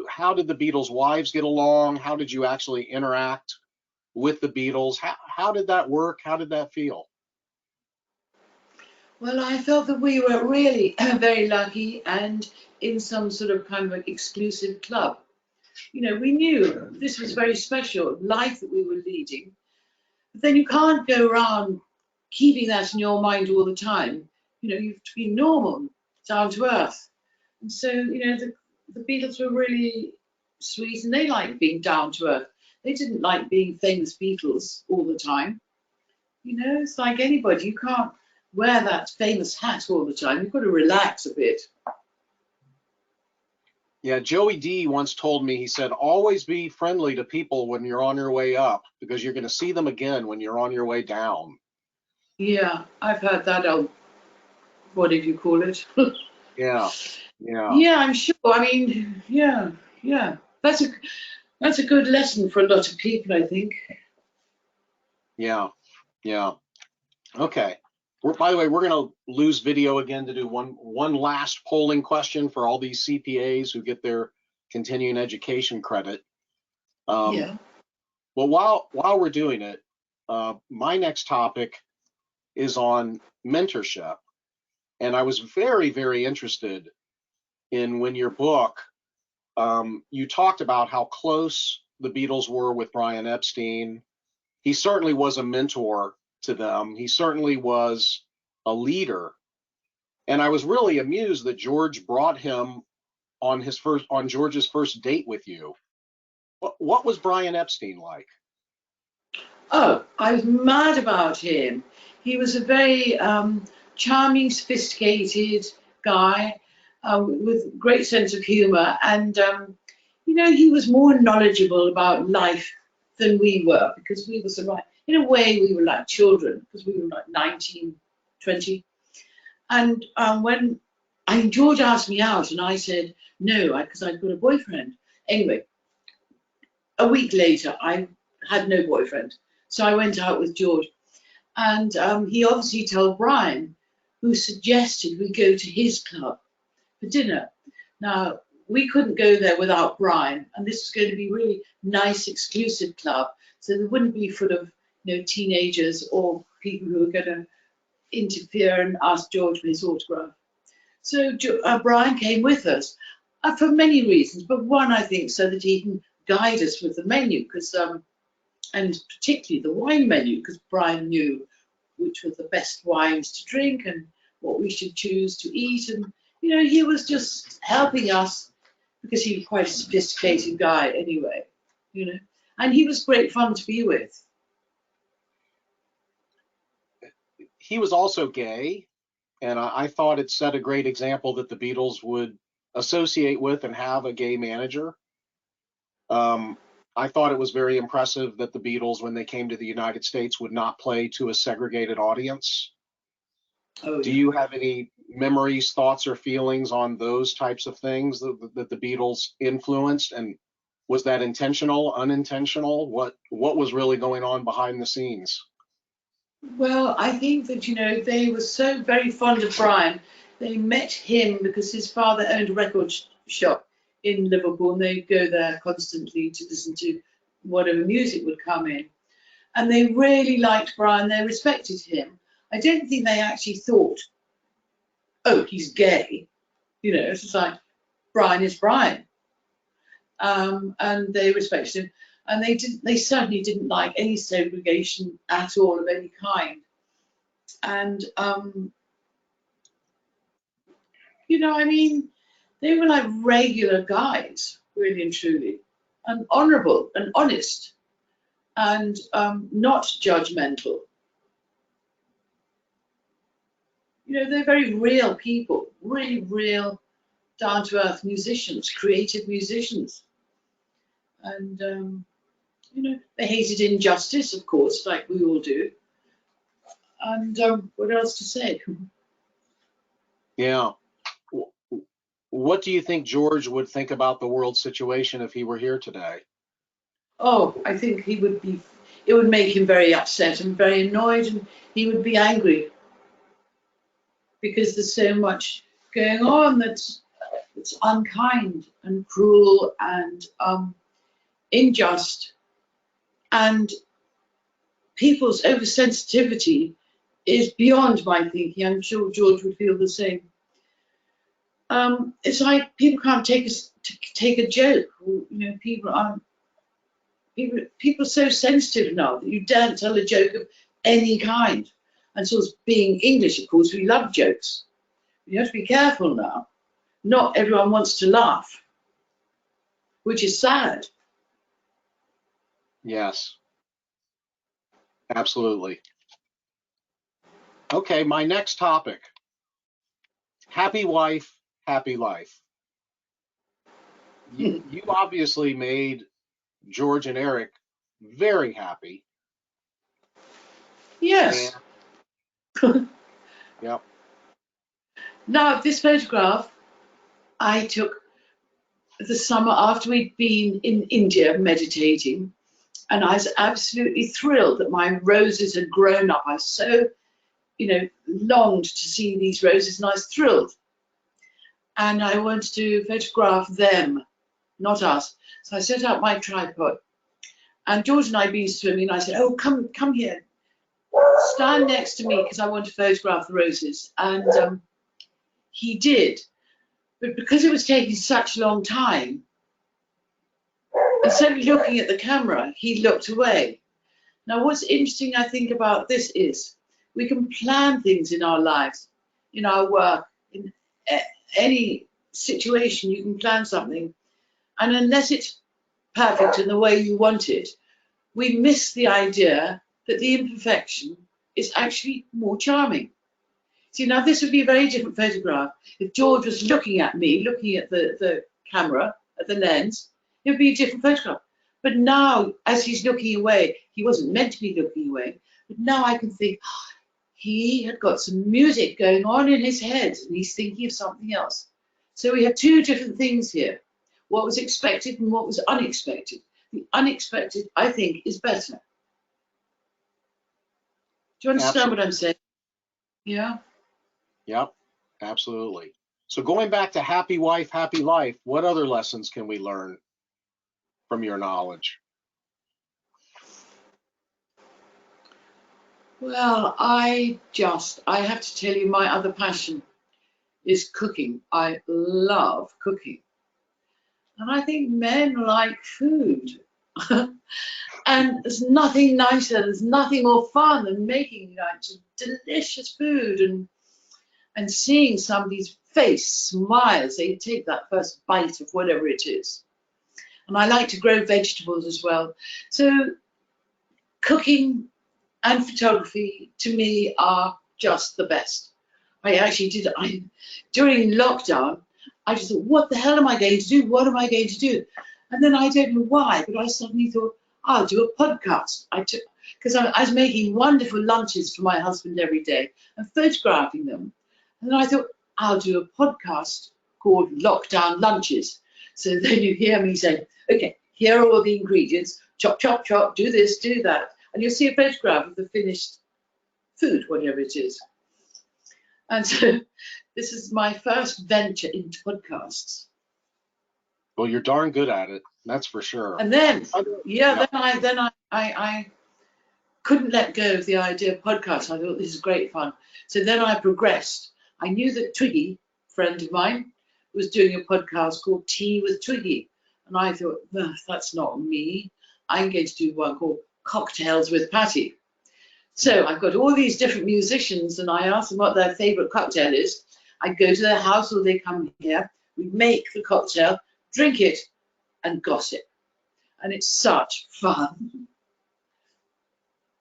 How did the Beatles' wives get along? How did you actually interact with the Beatles? How did that work? How did that feel? Well, I felt that we were really very lucky and in some sort of kind of exclusive club. We knew this was very special life that we were leading. But then you can't go around keeping that in your mind all the time. You have to be normal, down to earth. And so, the Beatles were really sweet and they liked being down to earth. They didn't like being famous Beatles all the time. It's like anybody. You can't wear that famous hat all the time. You've got to relax a bit. Yeah, Joey D once told me, he said, always be friendly to people when you're on your way up, because you're going to see them again when you're on your way down. Yeah, I've heard that. What did you call it? Yeah. Yeah, I'm sure. I mean, yeah. That's a good lesson for a lot of people, I think. Yeah. Okay. By the way, we're going to lose video again to do one last polling question for all these CPAs who get their continuing education credit. Yeah. Well, while we're doing it, my next topic is on mentorship. And I was very, very interested in when your book, you talked about how close the Beatles were with Brian Epstein. He certainly was a mentor to them. He certainly was a leader. And I was really amused that George brought him on George's first date with you. What was Brian Epstein like? Oh, I was mad about him. He was a very charming, sophisticated guy with great sense of humour, and you know, he was more knowledgeable about life than we were, because we were sort of like, in a way, we were like children, because we were like 19, 20. And when George asked me out, and I said no, because I'd got a boyfriend. Anyway, a week later, I had no boyfriend. So I went out with George. And he obviously told Brian, who suggested we go to his club for dinner. Now, we couldn't go there without Brian. And this was going to be a really nice, exclusive club. So there wouldn't be full of, you know, teenagers or people who were going to interfere and ask George for his autograph. So Brian came with us for many reasons, but one, I think, so that he can guide us with the menu, because and particularly the wine menu, because Brian knew which were the best wines to drink and what we should choose to eat. And, you know, he was just helping us because he was quite a sophisticated guy anyway, you know, and he was great fun to be with. He was also gay, and I thought it set a great example that the Beatles would associate with and have a gay manager. I thought it was very impressive that the Beatles, when they came to the United States, would not play to a segregated audience. Oh, Do yeah. you have any memories, thoughts, or feelings on those types of things that the Beatles influenced? And was that intentional, unintentional? What was really going on behind the scenes? Well, I think that, you know, they were so very fond of Brian. They met him because his father owned a record shop in Liverpool, and they'd go there constantly to listen to whatever music would come in. And they really liked Brian. They respected him. I don't think they actually thought, oh, he's gay. You know, it's just like, Brian is Brian. And they respected him. And they certainly didn't like any segregation at all of any kind. And, you know, I mean, they were like regular guys, really and truly, and honourable and honest, and not judgmental. You know, they're very real people, really real, down-to-earth musicians, creative musicians. And, you know, they hated injustice, of course, like we all do. And what else to say? Yeah. What do you think George would think about the world situation if he were here today? Oh, I think it would make him very upset and very annoyed, and he would be angry because there's so much going on that's unkind and cruel and unjust. And people's oversensitivity is beyond my thinking. I'm sure George would feel the same. It's like people can't take a joke. You know, people are so sensitive now that you daren't tell a joke of any kind. And so, being English, of course, we love jokes. You have to be careful now. Not everyone wants to laugh, which is sad. Yes, absolutely. Okay, my next topic. Happy wife, happy life. You obviously made George and Eric very happy. Yes. And, yep. Now, this photograph I took the summer after we'd been in India meditating, and I was absolutely thrilled that my roses had grown up. I was so, you know, longed to see these roses, and I was thrilled. And I wanted to photograph them, not us. So I set up my tripod, and George and I had been swimming, and I said, oh, come here, stand next to me, because I want to photograph the roses. And he did. But because it was taking such a long time, instead of looking at the camera, he looked away. Now, what's interesting, I think, about this is we can plan things in our lives, in our work, in any situation, you can plan something. And unless it's perfect in the way you want it, we miss the idea that the imperfection is actually more charming. See, now this would be a very different photograph. If George was looking at me, looking at the camera, at the lens, it would be a different photograph. But now, as he's looking away, he wasn't meant to be looking away, but now I can think, he had got some music going on in his head and he's thinking of something else. So we have two different things here, what was expected and what was unexpected. The unexpected, I think, is better. Do you understand Absolutely. what I'm saying? Yeah. Yep, absolutely. So going back to happy wife, happy life, what other lessons can we learn from your knowledge? Well, I have to tell you, my other passion is cooking. I love cooking. And I think men like food. And there's nothing nicer, there's nothing more fun than making like delicious food and seeing somebody's face smile as they take that first bite of whatever it is. And I like to grow vegetables as well. So cooking and photography to me are just the best. During lockdown, I just thought, what the hell am I going to do? What am I going to do? And then I don't know why, but I suddenly thought, I'll do a podcast. Because I was making wonderful lunches for my husband every day and photographing them. And then I thought, I'll do a podcast called Lockdown Lunches. So then you hear me say, okay, here are all the ingredients, chop, chop, chop, do this, do that. And you'll see a photograph of the finished food, whatever it is. And so this is my first venture into podcasts. Well, you're darn good at it, that's for sure. And then, I couldn't let go of the idea of podcasts. I thought this is great fun. So then I progressed. I knew that Twiggy, a friend of mine, was doing a podcast called Tea with Twiggy. And I thought, that's not me. I'm going to do one called Cocktails with Pattie. So I've got all these different musicians and I ask them what their favorite cocktail is. I go to their house or they come here. We make the cocktail, drink it and gossip. And it's such fun.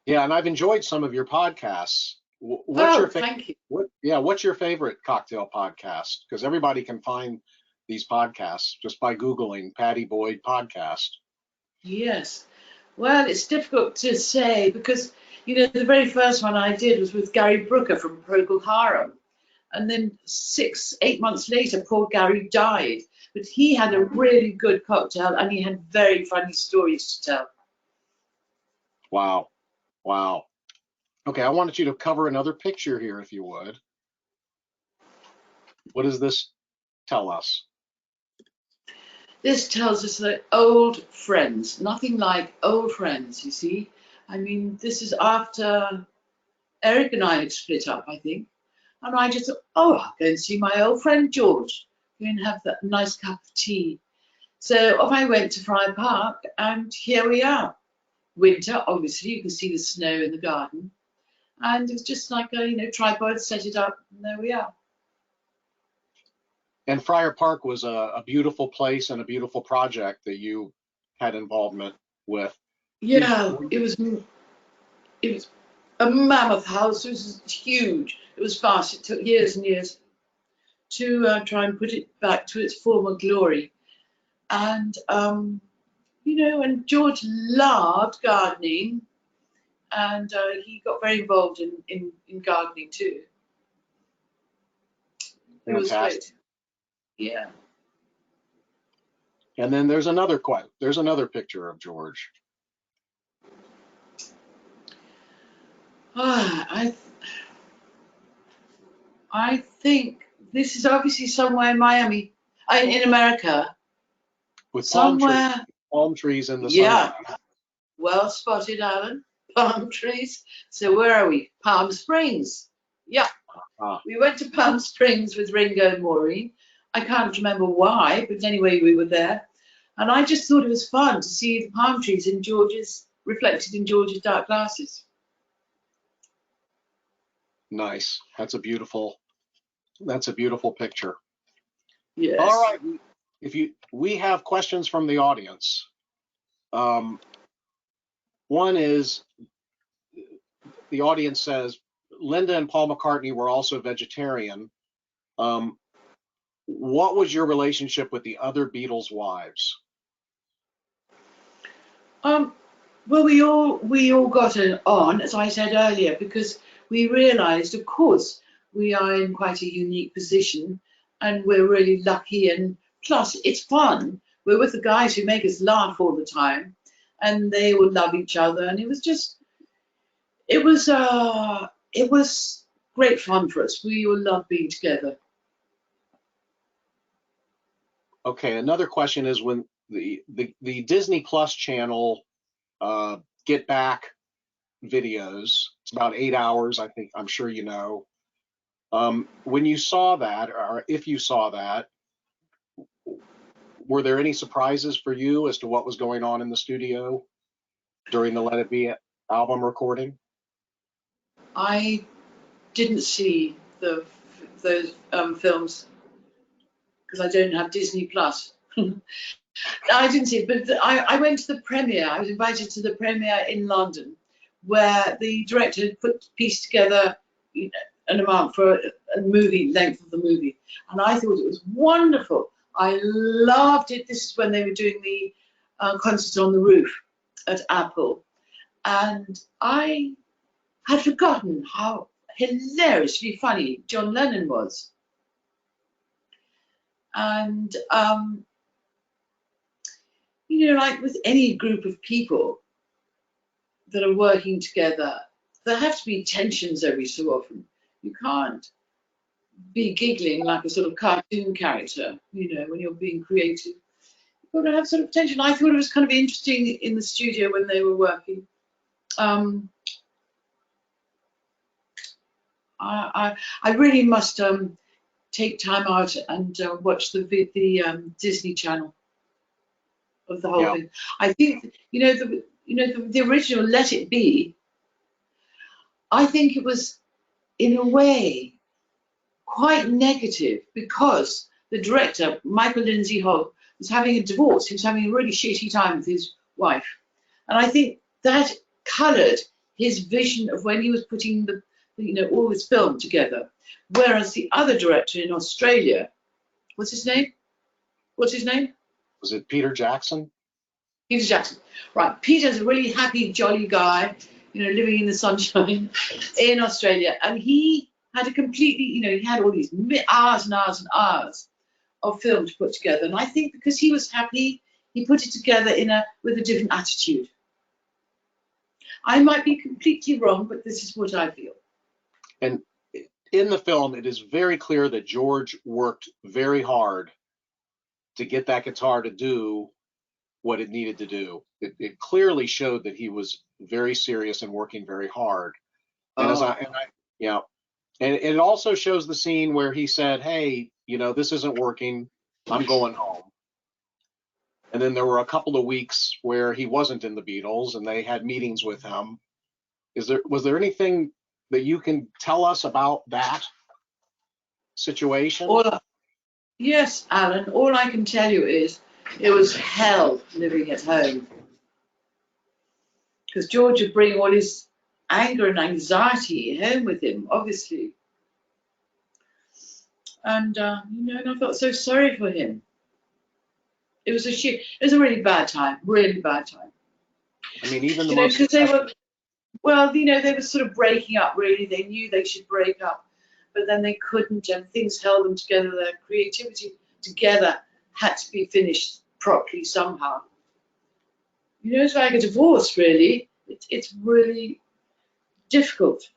Yeah, and I've enjoyed some of your podcasts. What's your thank you. What's your favorite cocktail podcast? Because everybody can find these podcasts just by Googling Pattie Boyd podcast. Yes. Well, it's difficult to say because, the very first one I did was with Gary Brooker from Procol Harum. And then 8 months later, poor Gary died. But he had a really good cocktail and he had very funny stories to tell. Wow. Wow. Okay, I wanted you to cover another picture here, if you would. What does this tell us? This tells us that old friends, nothing like old friends, you see. I mean, this is after Eric and I had split up, I think. And I just thought, I'll go and see my old friend George, go and have that nice cup of tea. So off I went to Friar Park, and here we are. Winter, obviously, you can see the snow in the garden. And it was just like a tripod, set it up, and there we are. And Friar Park was a beautiful place and a beautiful project that you had involvement with. Yeah, it was a mammoth house. It was huge. It was fast. It took years and years to try and put it back to its former glory. And, and George loved gardening. And he got very involved in gardening too. It was great. Yeah. And then there's another picture of George. I think this is obviously somewhere in Miami, in America. With somewhere. Palm trees in the Yeah. sun. Well spotted, Alan. Palm trees. So where are we? Palm Springs. Yeah. We went to Palm Springs with Ringo and Maureen. I can't remember why, but anyway, we were there. And I just thought it was fun to see the palm trees reflected in George's dark glasses. Nice. That's a beautiful picture. Yes. All right. We have questions from the audience. One is the audience says Linda and Paul McCartney were also vegetarian. What was your relationship with the other Beatles wives? Well, we all got on, as I said earlier, because we realised, of course, we are in quite a unique position, and we're really lucky. And plus, it's fun. We're with the guys who make us laugh all the time, and they all love each other. And it was great fun for us. We all love being together. Okay, another question is when the Disney Plus channel Get Back videos, it's about 8 hours, I think, I'm sure you know. When you saw that, or if you saw that, were there any surprises for you as to what was going on in the studio during the Let It Be album recording? I didn't see those films because I don't have Disney Plus. I didn't see it, but I went to the premiere. I was invited to the premiere in London, where the director had pieced together an amount for a movie, length of the movie, and I thought it was wonderful. I loved it. This is when they were doing the concert on the roof at Apple, and I had forgotten how hilariously funny John Lennon was. And like with any group of people that are working together, there have to be tensions every so often. You can't be giggling like a sort of cartoon character, when you're being creative. You've got to have sort of tension. I thought it was kind of interesting in the studio when they were working. I really must take time out and watch the Disney Channel of the whole thing. I think the original Let It Be. I think it was in a way quite negative because the director Michael Lindsay Hogg was having a divorce. He was having a really shitty time with his wife, and I think that coloured his vision of when he was putting all his film together. Whereas the other director in Australia, what's his name? Was it Peter Jackson? Peter Jackson. Right. Peter's a really happy, jolly guy, living in the sunshine in Australia. And he had a completely, he had all these hours and hours and hours of film to put together. And I think because he was happy, he put it together with a different attitude. I might be completely wrong, but this is what I feel. And in the film, it is very clear that George worked very hard to get that guitar to do what it needed to do. It clearly showed that he was very serious and working very hard. And and it also shows the scene where he said, "Hey, this isn't working. I'm going home." And then there were a couple of weeks where he wasn't in the Beatles, and they had meetings with him. Was there anything that you can tell us about that situation? Yes, Alan. All I can tell you is it was hell living at home. Because George would bring all his anger and anxiety home with him, obviously. And, and I felt so sorry for him. It was it was a really bad time, really bad time. I mean, even the most... because they were sort of breaking up, really. They knew they should break up, but then they couldn't, and things held them together. Their creativity together had to be finished properly somehow. It's like a divorce, really. It's really difficult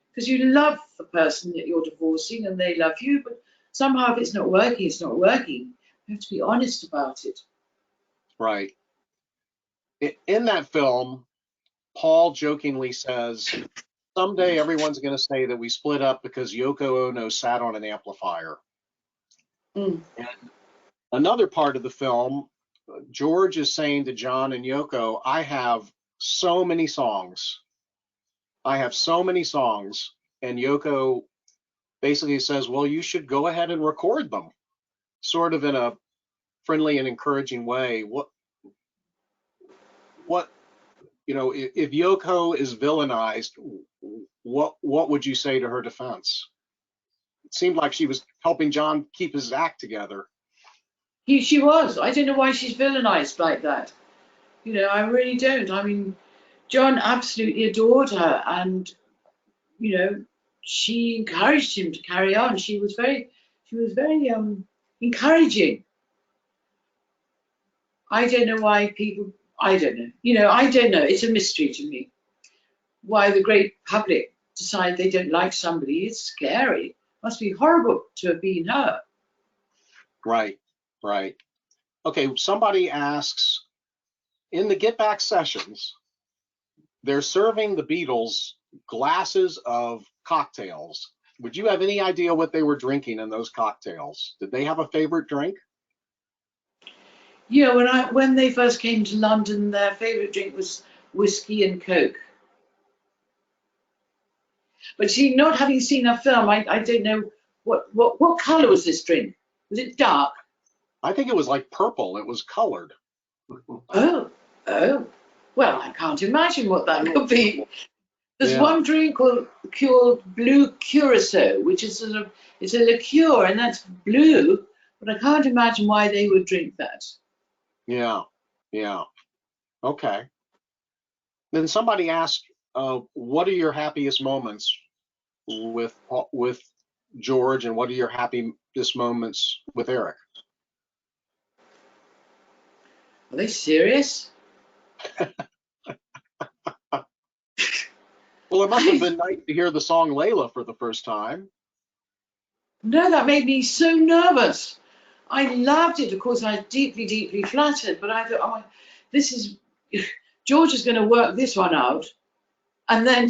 because you love the person that you're divorcing and they love you, but somehow if it's not working, it's not working. You have to be honest about it. Right. In that film, Paul jokingly says, "Someday everyone's going to say that we split up because Yoko Ono sat on an amplifier." And another part of the film, George is saying to John and Yoko, "I have so many songs. I have so many songs." And Yoko basically says, "Well, you should go ahead and record them," sort of in a friendly and encouraging way. what, if Yoko is villainized, what would you say to her defense? It seemed like she was helping John keep his act together. She was. I don't know why she's villainized like that. I really don't. I mean, John absolutely adored her, and she encouraged him to carry on. She was very encouraging. I don't know why people. I don't know. I don't know. It's a mystery to me why the great public decide they don't like somebody. It's scary. Must be horrible to have been her. Right. Okay, somebody asks, in the Get Back sessions, they're serving the Beatles glasses of cocktails. Would you have any idea what they were drinking in those cocktails? Did they have a favorite drink? Yeah, when they first came to London, their favorite drink was whiskey and Coke. But see, not having seen a film, I don't know what color was this drink? Was it dark? I think it was like purple. It was colored. Oh. Well, I can't imagine what that could be. There's Yeah. one drink called blue curacao, which is it's a liqueur, and that's blue. But I can't imagine why they would drink that. Yeah. Okay. Then somebody asked, what are your happiest moments with George, and what are your happiest moments with Eric? Are they serious? Well, it must have been nice to hear the song Layla for the first time. No, that made me so nervous. I loved it. Of course, I was deeply, deeply flattered, but I thought, George is going to work this one out. And then,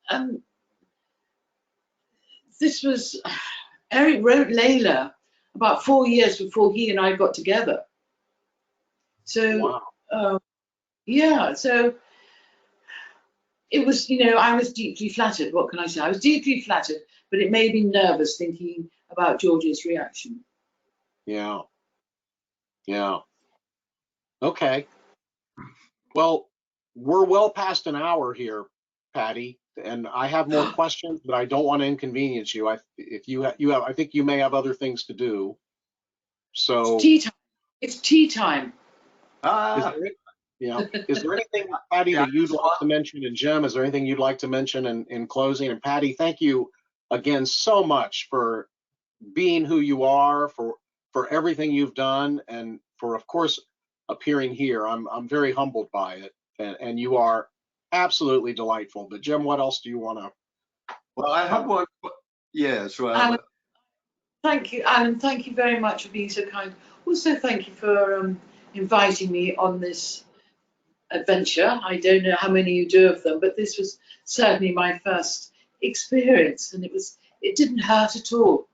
and this was, Eric wrote Layla about 4 years before he and I got together. So, Wow. yeah, so it was, I was deeply flattered. What can I say? I was deeply flattered, but it made me nervous thinking about George's reaction. Yeah. Okay. Well, we're well past an hour here, Pattie, and I have more questions, but I don't want to inconvenience you. I think you may have other things to do. So It's tea time. It's tea time. is there anything, Pattie, that you'd like to mention? And Jim, is there anything you'd like to mention in closing? And Pattie, thank you again so much for being who you are, for everything you've done, and for, of course, appearing here. I'm very humbled by it, and you are absolutely delightful. But Jim, what else do you want to? Well, I have one. Yes. Well, Alan, thank you, Alan. Thank you very much for being so kind. Also, thank you for inviting me on this adventure. I don't know how many you do of them, but this was certainly my first experience, and it didn't hurt at all.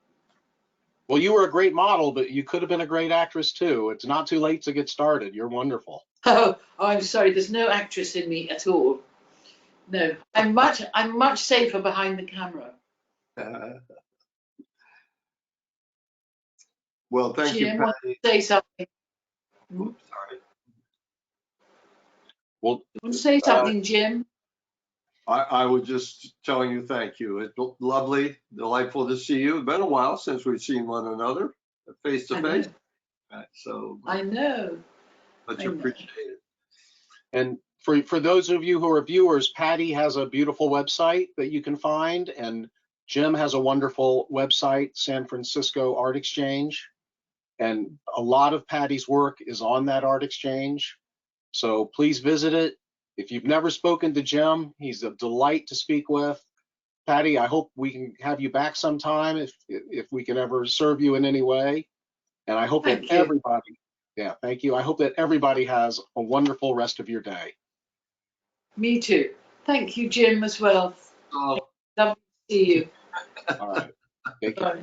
Well, you were a great model, but you could have been a great actress too. It's not too late to get started. You're wonderful. Oh, I'm sorry. There's no actress in me at all. No, I'm much safer behind the camera. well, thank Jim, you, want Pattie. to say something? Oops, sorry. Well, You want to say something, Jim? I was just telling you thank you. It's lovely, delightful to see you. It's been a while since we've seen one another face to face. So I know. much appreciated. And for those of you who are viewers, Pattie has a beautiful website that you can find, and Jim has a wonderful website, San Francisco Art Exchange, and a lot of Pattie's work is on that art exchange. So please visit it. If you've never spoken to Jim, he's a delight to speak with. Pattie, I hope we can have you back sometime if we can ever serve you in any way. And I hope that everybody, thank you. I hope that everybody has a wonderful rest of your day. Me too. Thank you, Jim, as well. Oh. Lovely to see you. All right. Take care.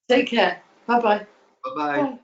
Take care. Bye-bye. Bye-bye. Bye.